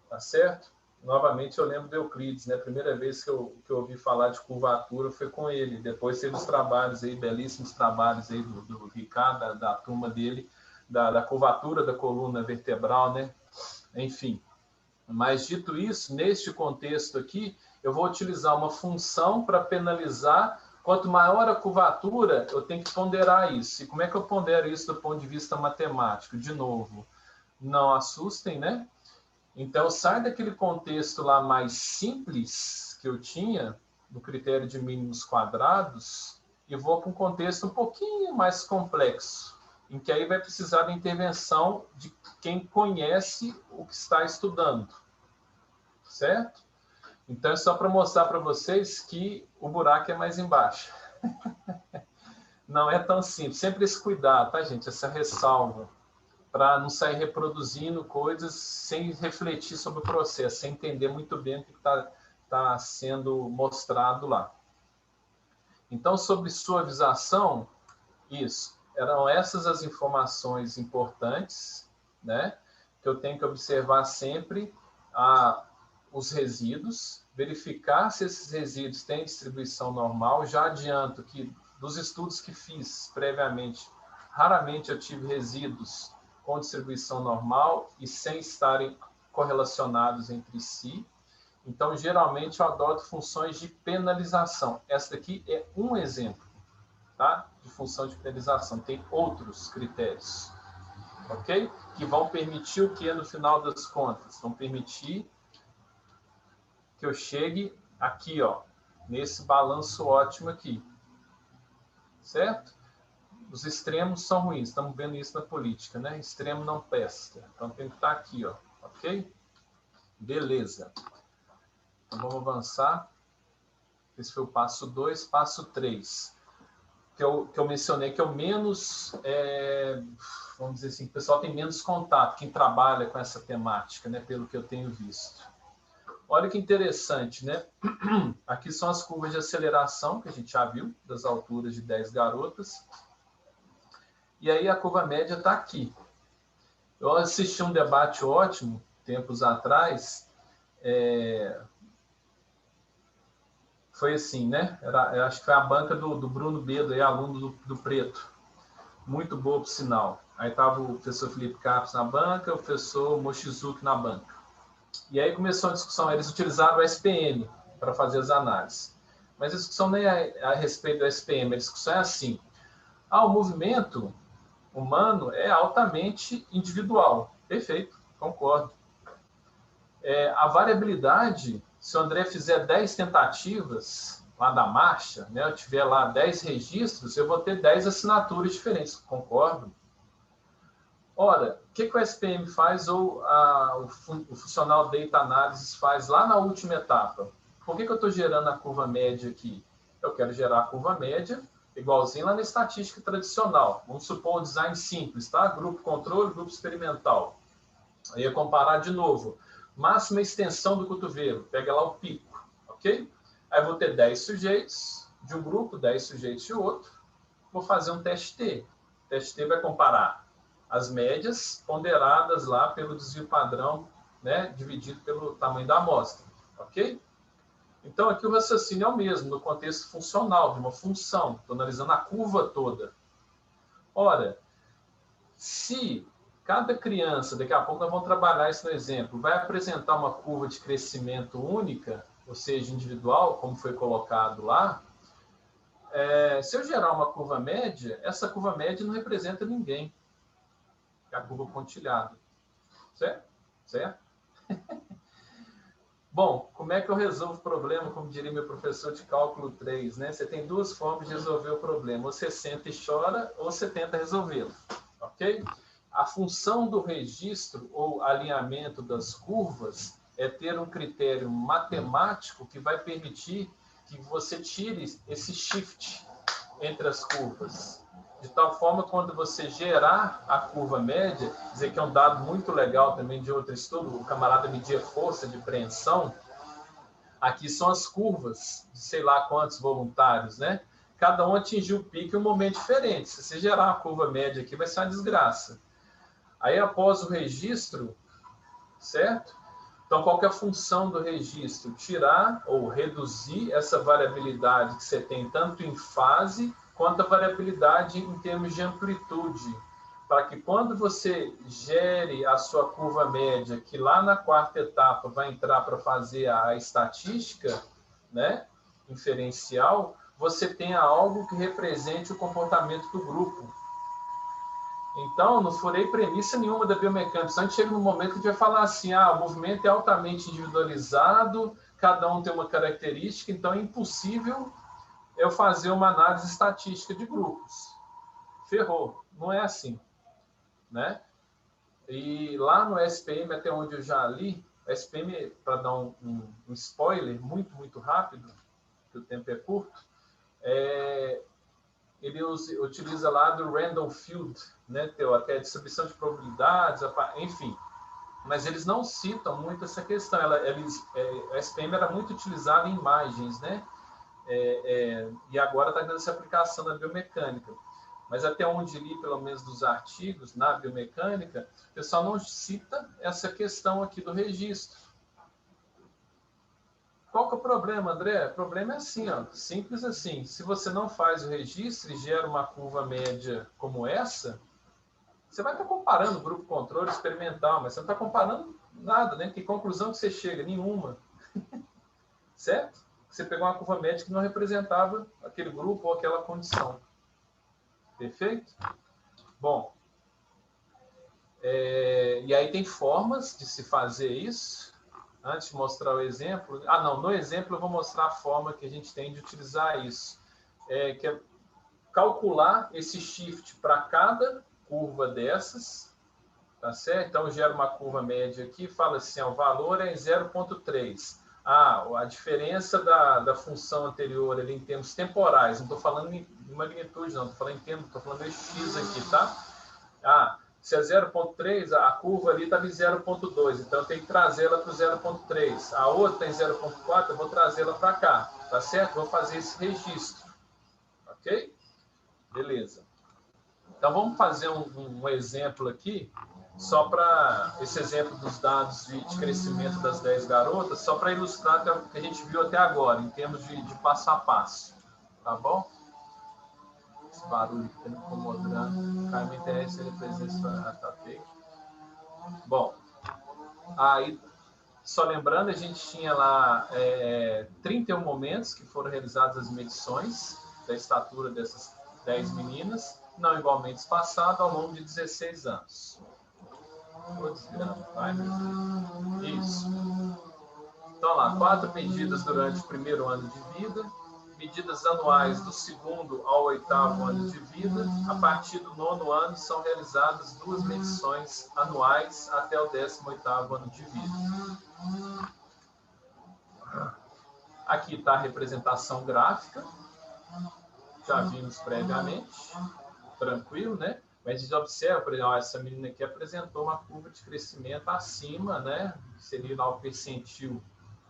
Tá certo? Novamente eu lembro do Euclides, né? A primeira vez que eu ouvi falar de curvatura foi com ele. Depois teve os trabalhos aí, belíssimos trabalhos aí do Ricardo, da turma dele, da curvatura da coluna vertebral, né? Enfim. Mas dito isso, neste contexto aqui, eu vou utilizar uma função para penalizar. Quanto maior a curvatura, eu tenho que ponderar isso. E como é que eu pondero isso do ponto de vista matemático? De novo, não assustem, né? Então, sai daquele contexto lá mais simples que eu tinha, no critério de mínimos quadrados, e vou para um contexto um pouquinho mais complexo, em que aí vai precisar da intervenção de quem conhece o que está estudando. Certo? Então, é só para mostrar para vocês que o buraco é mais embaixo. Não é tão simples. Sempre esse cuidado, tá, gente? Essa ressalva, para não sair reproduzindo coisas sem refletir sobre o processo, sem entender muito bem o que está sendo mostrado lá. Então, sobre suavização, isso. Eram essas as informações importantes, né? Que eu tenho que observar sempre os resíduos, verificar se esses resíduos têm distribuição normal. Já adianto que, dos estudos que fiz previamente, raramente eu tive resíduos com distribuição normal e sem estarem correlacionados entre si. Então, geralmente, eu adoto funções de penalização. Essa daqui é um exemplo, tá? De função de penalização. Tem outros critérios, ok? Que vão permitir o que no final das contas? Vão permitir que eu chegue aqui, ó, nesse balanço ótimo aqui. Certo? Os extremos são ruins, estamos vendo isso na política, né? Extremo não presta. Então tem que estar aqui, ó, ok? Beleza. Então vamos avançar. Esse foi o passo 2, passo 3. Que eu mencionei que é o menos, vamos dizer assim, o pessoal tem menos contato, quem trabalha com essa temática, né? Pelo que eu tenho visto. Olha que interessante, né? Aqui são as curvas de aceleração, que a gente já viu, das alturas de 10 garotas. e aí a curva média está aqui. Eu assisti um debate ótimo, tempos atrás, foi assim, né? Eu acho que foi a banca do Bruno Bedo, aí, aluno do Preto. Muito boa, por sinal. Aí estava o professor Felipe Capes na banca, o professor Mochizuki na banca. E aí começou a discussão, eles utilizaram o SPM para fazer as análises. Mas a discussão nem é a respeito do SPM, a discussão é assim. O movimento humano é altamente individual. Perfeito, concordo. A variabilidade, se o André fizer 10 tentativas lá da marcha, né, eu tiver lá 10 registros, eu vou ter 10 assinaturas diferentes, concordo? Ora, o que o SPM faz ou o Funcional Data Analysis faz lá na última etapa? Por que eu estou gerando a curva média aqui? Eu quero gerar a curva média igualzinho lá na estatística tradicional. Vamos supor o design simples, tá? Grupo controle, grupo experimental. Aí eu comparar de novo. Máxima extensão do cotovelo. Pega lá o pico, ok? Aí eu vou ter 10 sujeitos de um grupo, 10 sujeitos de outro. Vou fazer um teste T. O teste T vai comparar as médias ponderadas lá pelo desvio padrão, né, dividido pelo tamanho da amostra, ok? Então, aqui o raciocínio é o mesmo, no contexto funcional, de uma função. Estou analisando a curva toda. Ora, se cada criança, daqui a pouco nós vamos trabalhar isso no exemplo, vai apresentar uma curva de crescimento única, ou seja, individual, como foi colocado lá, se eu gerar uma curva média, essa curva média não representa ninguém. É a curva pontilhada. Certo? Certo? Bom, como é que eu resolvo o problema, como diria meu professor de cálculo 3, né? Você tem duas formas de resolver o problema. Ou você senta e chora, ou você tenta resolvê-lo. Ok? A função do registro ou alinhamento das curvas é ter um critério matemático que vai permitir que você tire esse shift entre as curvas. De tal forma, quando você gerar a curva média, dizer que é um dado muito legal também de outro estudo, o camarada media força de preensão, aqui são as curvas de sei lá quantos voluntários, né? Cada um atingiu o pico em um momento diferente. Se você gerar a curva média aqui, vai ser uma desgraça. Aí, após o registro, certo? Então, qual que é a função do registro? Tirar ou reduzir essa variabilidade que você tem tanto em fase quanto a variabilidade em termos de amplitude, para que quando você gere a sua curva média, que lá na quarta etapa vai entrar para fazer a estatística, né, inferencial, você tenha algo que represente o comportamento do grupo. Então, não furei premissa nenhuma da biomecânica. Só a gente chega no momento que a gente vai falar assim, o movimento é altamente individualizado, cada um tem uma característica, então é impossível eu fazer uma análise estatística de grupos. Ferrou. Não é assim, né? E lá no SPM, até onde eu já li, o SPM, para dar um spoiler muito, muito rápido, que o tempo é curto, ele utiliza lá do random field, né, que é a distribuição de probabilidades, enfim. Mas eles não citam muito essa questão. A SPM era muito utilizada em imagens, né? E agora está dando essa aplicação na biomecânica. Mas até onde li, pelo menos dos artigos na biomecânica, o pessoal não cita essa questão aqui do registro. Qual que é o problema, André? O problema é assim, ó, simples assim. Se você não faz o registro e gera uma curva média como essa, você vai estar comparando o grupo controle experimental, mas você não está comparando nada, né? Que conclusão que você chega? Nenhuma. Certo? Você pegou uma curva média que não representava aquele grupo ou aquela condição. Perfeito? Bom, e aí tem formas de se fazer isso. Antes de mostrar o exemplo... no exemplo eu vou mostrar a forma que a gente tem de utilizar isso. Que é calcular esse shift para cada curva dessas, tá certo? Então, eu gero uma curva média aqui, fala assim, o valor é 0,3. A diferença da função anterior ali em termos temporais, não estou falando em magnitude, não, estou falando em termos, estou falando em x aqui, tá? Se é 0,3, a curva ali estava em 0,2, então eu tenho que trazê-la para o 0,3. A outra em 0,4, eu vou trazê-la para cá, tá certo? Vou fazer esse registro, ok? Beleza. Então, vamos fazer um exemplo aqui, só para esse exemplo dos dados de crescimento das 10 garotas, só para ilustrar o que a gente viu até agora, em termos de passo a passo. Tá bom? Esse barulho que está me incomodando. Cai, me interessa ele fez isso. Tá feio. Bom, aí, só lembrando, a gente tinha lá 31 momentos que foram realizadas as medições da estatura dessas 10 meninas, não igualmente espaçado, ao longo de 16 anos. Vai, isso. Então, lá, 4 medidas durante o primeiro ano de vida, medidas anuais do segundo ao 8º ano de vida. A partir do 9º ano, são realizadas 2 medições anuais até o 18º ano de vida. Aqui está a representação gráfica, já vimos previamente, tranquilo, né? Mas a gente observa, por exemplo, essa menina aqui apresentou uma curva de crescimento acima, né? Seria lá o percentil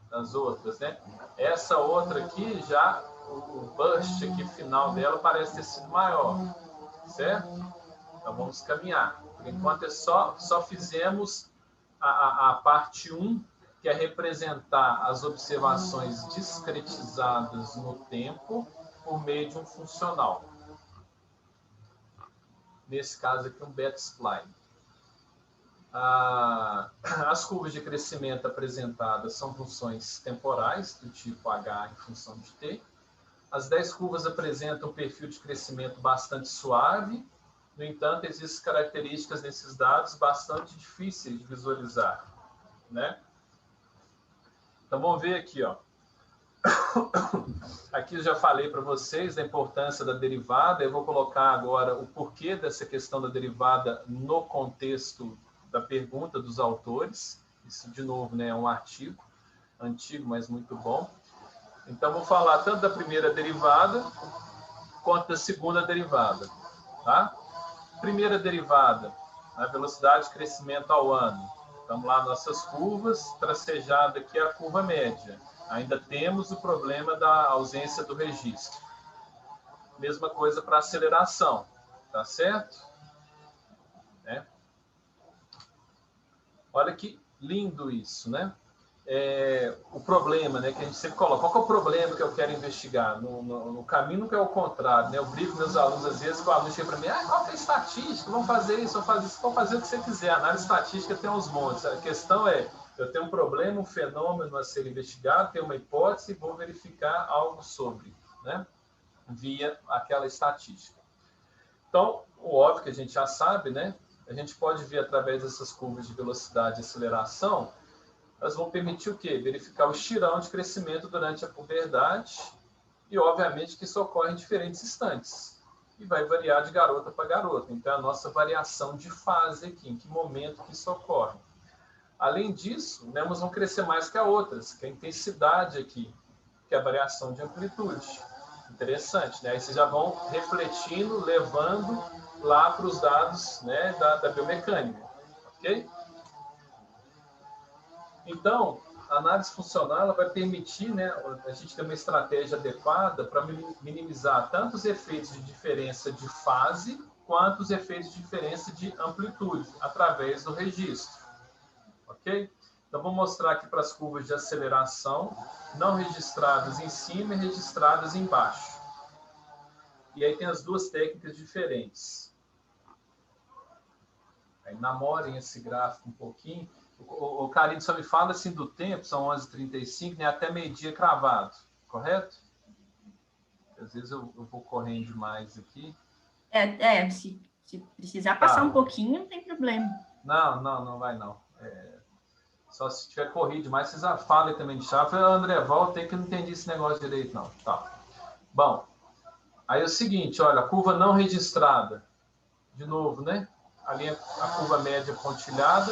das outras, né? Essa outra aqui, já o burst aqui final dela parece ter sido maior, certo? Então vamos caminhar. Por enquanto só fizemos a parte 1, que é representar as observações discretizadas no tempo por meio de um funcional. Nesse caso aqui, um beta-spline. As curvas de crescimento apresentadas são funções temporais, do tipo H em função de T. As 10 curvas apresentam um perfil de crescimento bastante suave. No entanto, existem características nesses dados bastante difíceis de visualizar, né? Então, vamos ver aqui, ó. Aqui eu já falei para vocês da importância da derivada. Eu vou colocar agora o porquê dessa questão da derivada no contexto da pergunta dos autores. Isso, de novo, né, é um artigo antigo, mas muito bom. Então, vou falar tanto da primeira derivada quanto da segunda derivada. Tá? Primeira derivada, a velocidade de crescimento ao ano. Estamos lá, nossas curvas, tracejada aqui a curva média. Ainda temos o problema da ausência do registro. Mesma coisa para aceleração, tá certo? Olha que lindo isso, né? O problema, né, que a gente sempre coloca. Qual que é o problema que eu quero investigar? No caminho que é o contrário, né? Eu brigo com meus alunos, às vezes, que o aluno chega para mim, qual que é a estatística? Vamos fazer isso, vamos fazer isso. Vamos fazer o que você quiser. A análise estatística tem uns montes. A questão é, eu tenho um problema, um fenômeno a ser investigado, tenho uma hipótese e vou verificar algo sobre, né? Via aquela estatística. Então, o óbvio que a gente já sabe, né? A gente pode ver através dessas curvas de velocidade e aceleração, elas vão permitir o quê? Verificar o estirão de crescimento durante a puberdade e, obviamente, que isso ocorre em diferentes instantes. E vai variar de garota para garota. Então, é a nossa variação de fase aqui, em que momento que isso ocorre. Além disso, né, umas vão crescer mais que as outras, que é a intensidade aqui, que é a variação de amplitude. Interessante, né? Aí vocês já vão refletindo, levando lá para os dados, né, da biomecânica, ok? Então, a análise funcional ela vai permitir, né, a gente ter uma estratégia adequada para minimizar tanto os efeitos de diferença de fase, quanto os efeitos de diferença de amplitude, através do registro. Ok? Então, vou mostrar aqui para as curvas de aceleração, não registradas em cima e registradas embaixo. E aí tem as duas técnicas diferentes. Aí, namorem esse gráfico um pouquinho. O Karine só me fala assim do tempo, são 11h35, né, até meio-dia cravado, correto? Às vezes eu vou correndo demais aqui. Se precisar passar um pouquinho, não tem problema. Não vai não. Só se tiver corrido demais, vocês falem também de chave. André, volta aí que eu não entendi esse negócio direito, não. Tá. Bom, aí é o seguinte, olha, a curva não registrada. De novo, né? Ali a curva média pontilhada.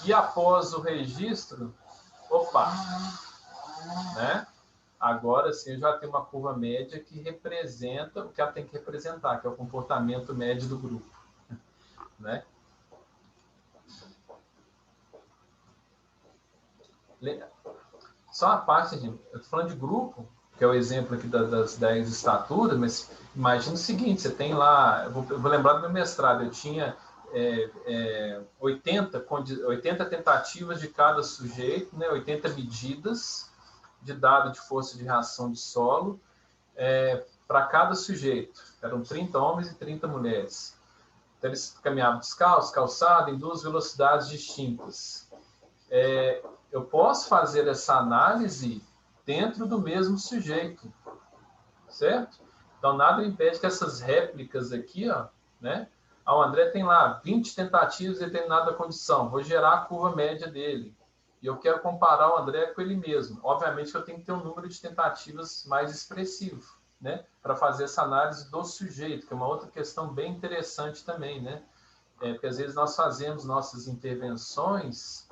E após o registro, opa, né? Agora sim, eu já tenho uma curva média que representa o que ela tem que representar, que é o comportamento médio do grupo, né? Só a parte, gente, eu estou falando de grupo, que é o exemplo aqui das 10 estaturas, mas imagina o seguinte, você tem lá, eu vou lembrar do meu mestrado, eu tinha 80 tentativas de cada sujeito, né, 80 medidas de dado de força de reação de solo para cada sujeito. Eram 30 homens e 30 mulheres. Então, eles caminhavam descalço, calçado, em 2 velocidades distintas. Eu posso fazer essa análise dentro do mesmo sujeito, certo? Então, nada impede que essas réplicas aqui, ó, né? O André tem lá 20 tentativas em determinada condição. Vou gerar a curva média dele. E eu quero comparar o André com ele mesmo. Obviamente, eu tenho que ter um número de tentativas mais expressivo, né? Para fazer essa análise do sujeito, que é uma outra questão bem interessante também, né? Porque às vezes nós fazemos nossas intervenções,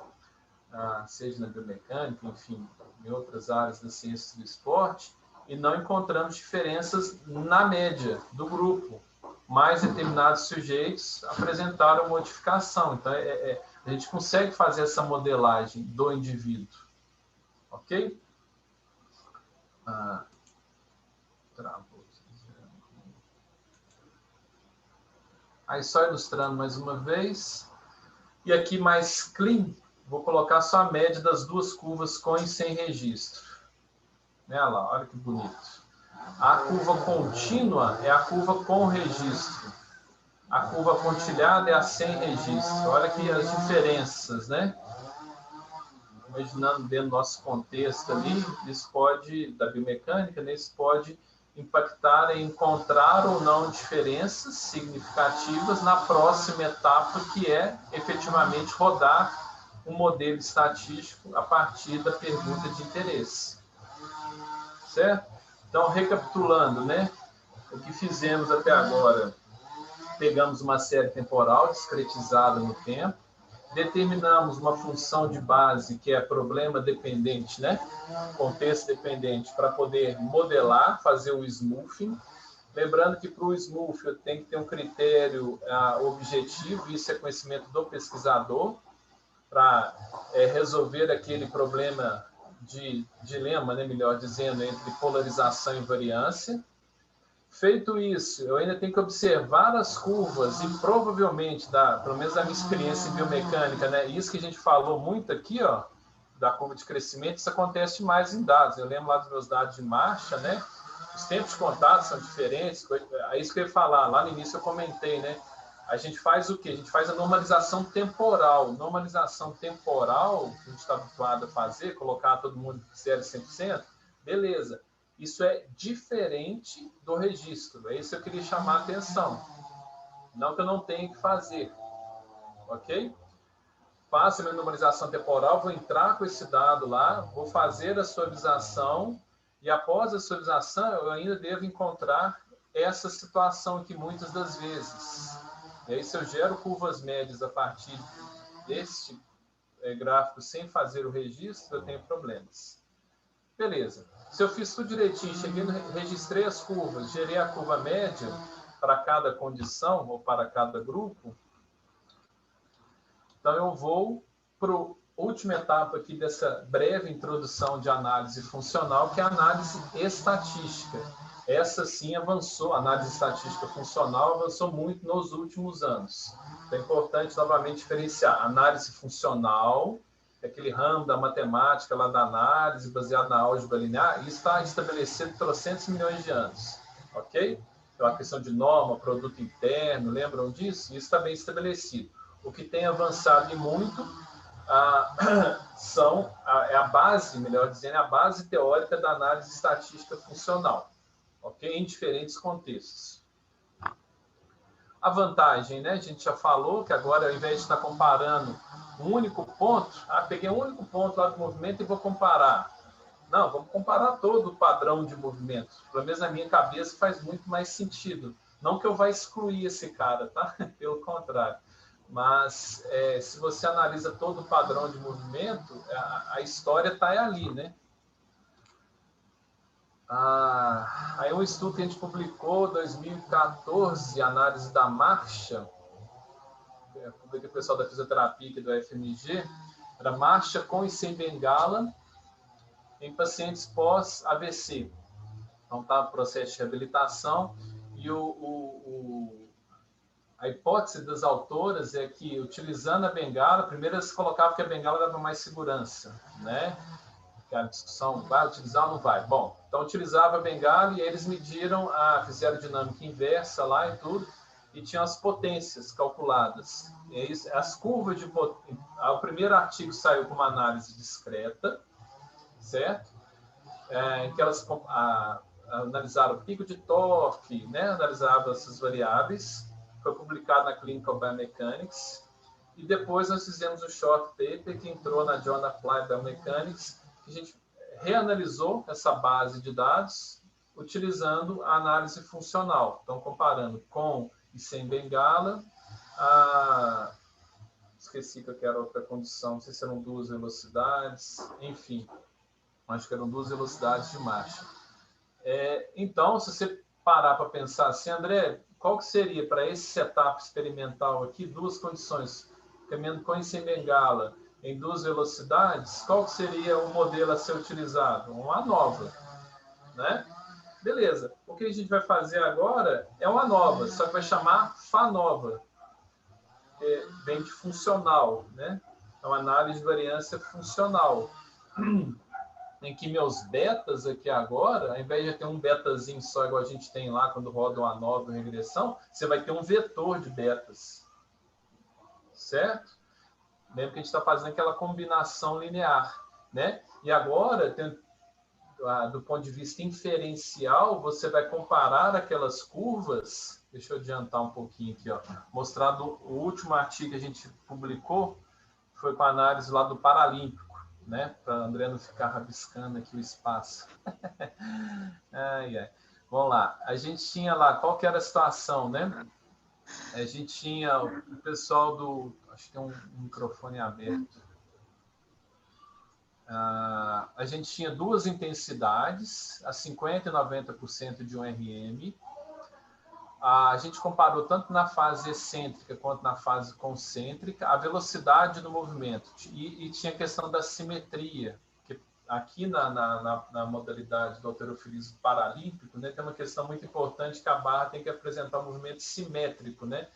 seja na biomecânica, enfim, em outras áreas da ciência do esporte, e não encontramos diferenças na média do grupo. Mais determinados sujeitos apresentaram modificação. Então, a gente consegue fazer essa modelagem do indivíduo. Ok? Travou. Aí, só ilustrando mais uma vez. E aqui, mais clean, vou colocar só a média das 2 curvas com e sem registro. Olha lá, olha que bonito. A curva contínua é a curva com registro. A curva pontilhada é a sem registro. Olha aqui as diferenças, né? Imaginando dentro do nosso contexto ali, isso pode, da biomecânica, né, isso pode impactar em encontrar ou não diferenças significativas na próxima etapa, que é efetivamente rodar um modelo estatístico a partir da pergunta de interesse. Certo? Então, recapitulando, né? O que fizemos até agora, pegamos uma série temporal discretizada no tempo, determinamos uma função de base que é problema dependente, né? Contexto dependente, para poder modelar, fazer o smoothing. Lembrando que para o smoothing eu tenho que ter um critério objetivo, isso é conhecimento do pesquisador, para resolver aquele problema de dilema, né, melhor dizendo, entre polarização e variância. Feito isso, eu ainda tenho que observar as curvas e provavelmente, pelo menos a minha experiência em biomecânica, né, isso que a gente falou muito aqui, ó, da curva de crescimento, isso acontece mais em dados. Eu lembro lá dos meus dados de marcha, né, os tempos de contato são diferentes, é isso que eu ia falar, lá no início eu comentei, né, a gente faz o quê? A gente faz a normalização temporal. Normalização temporal, que a gente está habituado a fazer, colocar todo mundo 0,100%, beleza. Isso é diferente do registro. É isso que eu queria chamar a atenção. Não que eu não tenha que fazer. Ok? Faço a minha normalização temporal, vou entrar com esse dado lá, vou fazer a suavização, e após a suavização, eu ainda devo encontrar essa situação aqui muitas das vezes. E aí, se eu gero curvas médias a partir deste gráfico sem fazer o registro, eu tenho problemas. Beleza. Se eu fiz tudo direitinho, registrei as curvas, gerei a curva média para cada condição ou para cada grupo, então eu vou para a última etapa aqui dessa breve introdução de análise funcional, que é a análise estatística. Essa sim avançou, a análise estatística funcional avançou muito nos últimos anos. Então é importante novamente diferenciar análise funcional, aquele ramo da matemática, lá da análise, baseado na álgebra linear, isso está estabelecido por 300 milhões de anos, ok? Então, a questão de norma, produto interno, lembram disso? Isso está bem estabelecido. O que tem avançado e muito é a base, melhor dizendo, é a base teórica da análise estatística funcional, ok? Em diferentes contextos. A vantagem, né? A gente já falou que agora, ao invés de estar comparando um único ponto, peguei um único ponto lá do movimento e vou comparar. Não, vamos comparar todo o padrão de movimento. Pelo menos na minha cabeça faz muito mais sentido. Não que eu vá excluir esse cara, tá? Pelo contrário. Mas se você analisa todo o padrão de movimento, a história está ali, né? Aí um estudo que a gente publicou em 2014, análise da marcha, publiquei o pessoal da fisioterapia aqui do FMG, era marcha com e sem bengala em pacientes pós-AVC. Então, está no processo de reabilitação e a hipótese das autoras é que, utilizando a bengala, primeiro eles colocavam que a bengala dava mais segurança, né? Que a discussão, vai utilizar ou não vai? Bom, então utilizava a bengala e eles mediram, fizeram dinâmica inversa lá e tudo, e tinham as potências calculadas. As curvas de potência... O primeiro artigo saiu com uma análise discreta, certo? Em que elas analisaram o pico de torque, né? Analisavam essas variáveis. Foi publicado na Clinical Biomechanics. E depois nós fizemos um short paper que entrou na Journal of Applied Biomechanics, que a gente reanalisou essa base de dados utilizando a análise funcional. Então, comparando com e sem bengala, esqueci que eu quero outra condição, não sei se eram 2 velocidades, enfim, acho que eram 2 velocidades de marcha. Então, se você parar para pensar assim, André, qual que seria para esse setup experimental aqui, 2 condições, caminhando com e sem bengala, em 2 velocidades, qual que seria o modelo a ser utilizado? Uma ANOVA, né? Beleza. O que a gente vai fazer agora é uma ANOVA, só que vai chamar FANOVA, que vem de funcional, né? É uma análise de variância funcional, em que meus betas aqui agora, ao invés de ter um betazinho só, igual a gente tem lá quando roda uma ANOVA regressão, você vai ter um vetor de betas, certo? Lembra que a gente está fazendo aquela combinação linear, né? E agora, do ponto de vista inferencial, você vai comparar aquelas curvas. Deixa eu adiantar um pouquinho aqui, ó. Mostrar o último artigo que a gente publicou, foi com a análise lá do Paralímpico, né? Para o André não ficar rabiscando aqui o espaço. Ai, ai. Vamos lá. A gente tinha lá, qual que era a situação, né? A gente tinha o pessoal do... Acho que tem um microfone aberto. A gente tinha 2 intensidades, a 50% e 90% de um RM. A gente comparou tanto na fase excêntrica quanto na fase concêntrica a velocidade do movimento. E tinha a questão da simetria, que aqui na modalidade do halterofilismo paralímpico, né, tem uma questão muito importante que a barra tem que apresentar um movimento simétrico, né?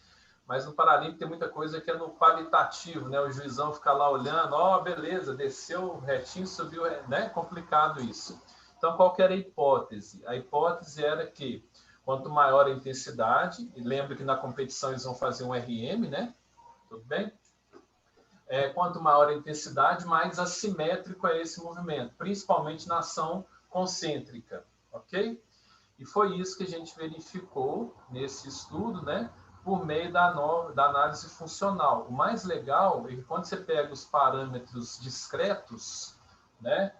Mas no Paralímpico tem muita coisa que é no qualitativo, né? O juizão fica lá olhando, beleza, desceu retinho, subiu, né? Complicado isso. Então, qual que era a hipótese? A hipótese era que quanto maior a intensidade, e lembra que na competição eles vão fazer um RM, né? Tudo bem? Quanto maior a intensidade, mais assimétrico é esse movimento, principalmente na ação concêntrica, ok? E foi isso que a gente verificou nesse estudo, né? Por meio da análise funcional. O mais legal é que quando você pega os parâmetros discretos, né,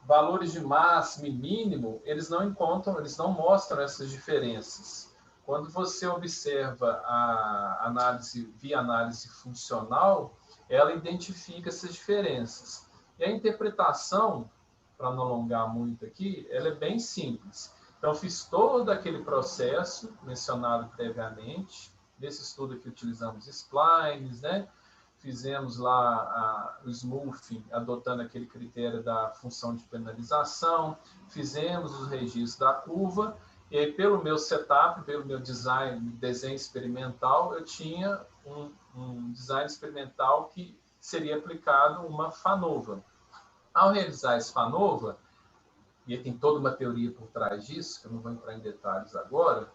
valores de máximo e mínimo, eles não mostram essas diferenças. Quando você observa a análise via análise funcional, ela identifica essas diferenças. E a interpretação, para não alongar muito aqui, ela é bem simples. Então, fiz todo aquele processo mencionado previamente. Nesse estudo aqui utilizamos splines, né? Fizemos lá o smoothing, adotando aquele critério da função de penalização. Fizemos os registros da curva. E aí, pelo meu setup, pelo meu desenho experimental, eu tinha um design experimental que seria aplicado uma FANOVA. Ao realizar esse FANOVA, e tem toda uma teoria por trás disso, que eu não vou entrar em detalhes agora,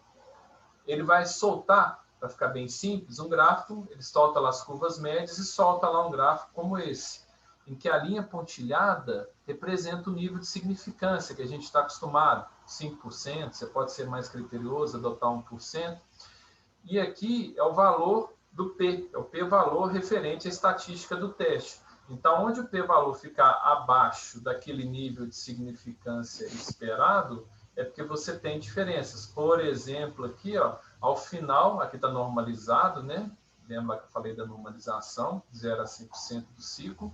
ele vai soltar, para ficar bem simples, um gráfico, ele solta lá as curvas médias e solta lá um gráfico como esse, em que a linha pontilhada representa o nível de significância que a gente está acostumado, 5%, você pode ser mais criterioso, adotar 1%, e aqui é o valor do P, é o P-valor referente à estatística do teste. Então, onde o P-valor ficar abaixo daquele nível de significância esperado, é porque você tem diferenças. Por exemplo, aqui, ó, ao final, aqui está normalizado, né? Lembra que eu falei da normalização, 0 a 5% do ciclo.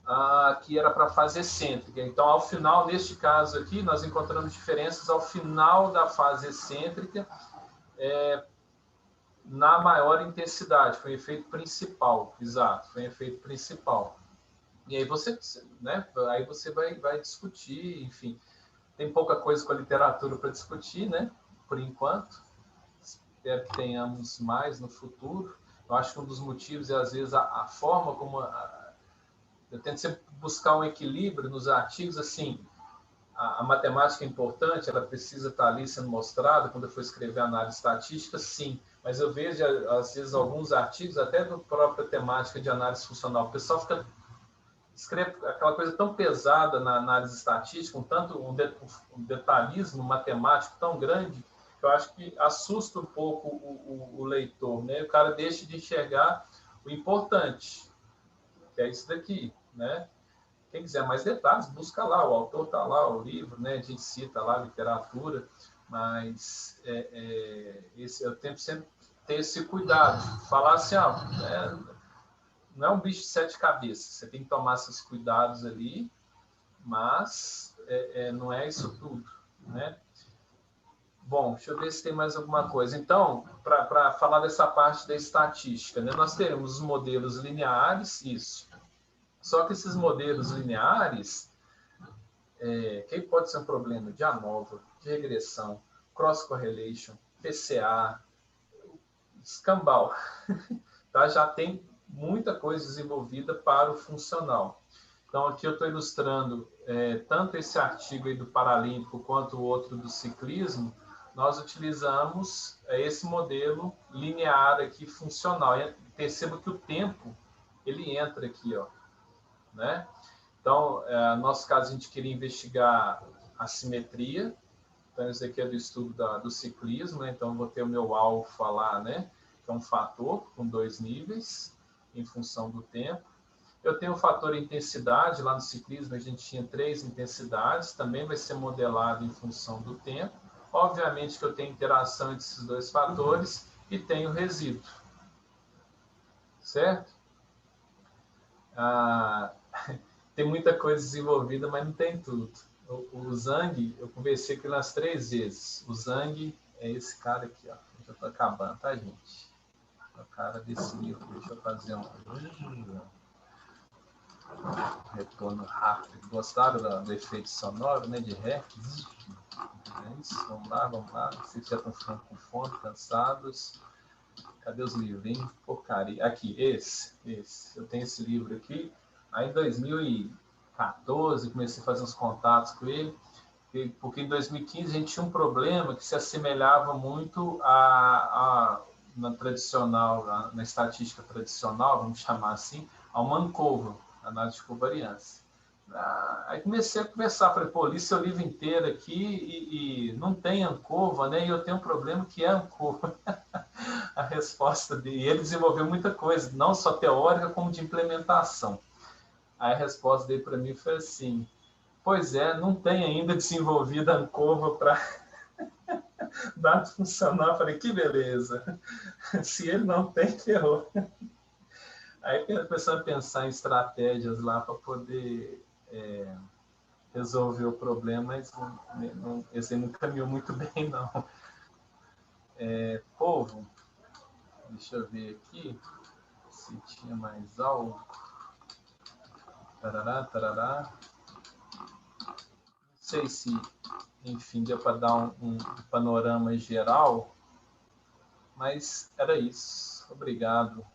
Aqui era para a fase excêntrica. Então, ao final, neste caso aqui, nós encontramos diferenças ao final da fase excêntrica, na maior intensidade, foi o efeito principal, exato, foi o efeito principal. E aí você, né, aí você vai discutir, enfim, Tem pouca coisa com a literatura para discutir, né? Por enquanto. Espero que tenhamos mais no futuro. Eu acho que um dos motivos é, às vezes, a forma como... eu tento sempre buscar um equilíbrio nos artigos, assim... A matemática é importante, ela precisa estar ali sendo mostrada quando eu for escrever análise estatística, sim. Mas eu vejo, às vezes, alguns artigos, até da própria temática de análise funcional, o pessoal escreve aquela coisa tão pesada na análise estatística, um detalhismo matemático tão grande, que eu acho que assusta um pouco o leitor, né? O cara deixa de enxergar o importante, que é isso daqui, né? Quem quiser mais detalhes, busca lá, o autor está lá, o livro, né? A gente cita lá a literatura, mas eu tento sempre ter esse cuidado, falar assim, não é um bicho de 7 cabeças, você tem que tomar esses cuidados ali, mas não é isso tudo, né? Bom, deixa eu ver se tem mais alguma coisa. Então, para falar dessa parte da estatística, né? Nós teremos os modelos lineares, isso. Só que esses modelos lineares, que pode ser um problema de ANOVA, de regressão, cross-correlation, PCA, escambau, tá? Já tem muita coisa desenvolvida para o funcional. Então, aqui eu estou ilustrando tanto esse artigo aí do Paralímpico quanto o outro do ciclismo. Nós utilizamos esse modelo linear aqui, funcional. Perceba que o tempo, ele entra aqui, ó, né? Então, no nosso caso, a gente queria investigar a simetria. Então, isso aqui é do estudo do ciclismo, né? Então, eu vou ter o meu alfa lá, né? Que é um fator com 2 níveis, em função do tempo. Eu tenho o fator intensidade, lá no ciclismo a gente tinha 3 intensidades, também vai ser modelado em função do tempo. Obviamente que eu tenho interação entre esses 2 fatores e tenho resíduo. Certo? Tem muita coisa desenvolvida, mas não tem tudo. O Zhang, eu conversei com ele umas 3 vezes. O Zhang é esse cara aqui, ó. Já estou acabando, tá, gente? O cara desse livro. Deixa eu fazer um retorno rápido. Gostaram do efeito sonoro, né? De ré? É isso, vamos lá. Vocês já estão ficando com fome, cansados. Cadê os livrinhos? Porcaria. Aqui, esse. Eu tenho esse livro aqui. Aí em 2014 comecei a fazer uns contatos com ele, porque em 2015 a gente tinha um problema que se assemelhava muito na tradicional, na estatística tradicional, vamos chamar assim, ao Markov, análise de covariância. Aí comecei a conversar, falei, pô, li seu livro inteiro aqui e não tem ANCOVA, né? E eu tenho um problema que é ANCOVA. A resposta dele, ele desenvolveu muita coisa, não só teórica, como de implementação. Aí a resposta dele para mim foi assim, pois não tem ainda desenvolvido a ANCOVA para dados funcional. Eu falei, que beleza. Se ele não tem, ferrou. Aí começamos a pensar em estratégias lá para poder resolver o problema, mas esse não caminhou muito bem, não. Povo, deixa eu ver aqui se tinha mais algo. Tarará. Não sei se, enfim, deu para dar um panorama geral, mas era isso. Obrigado.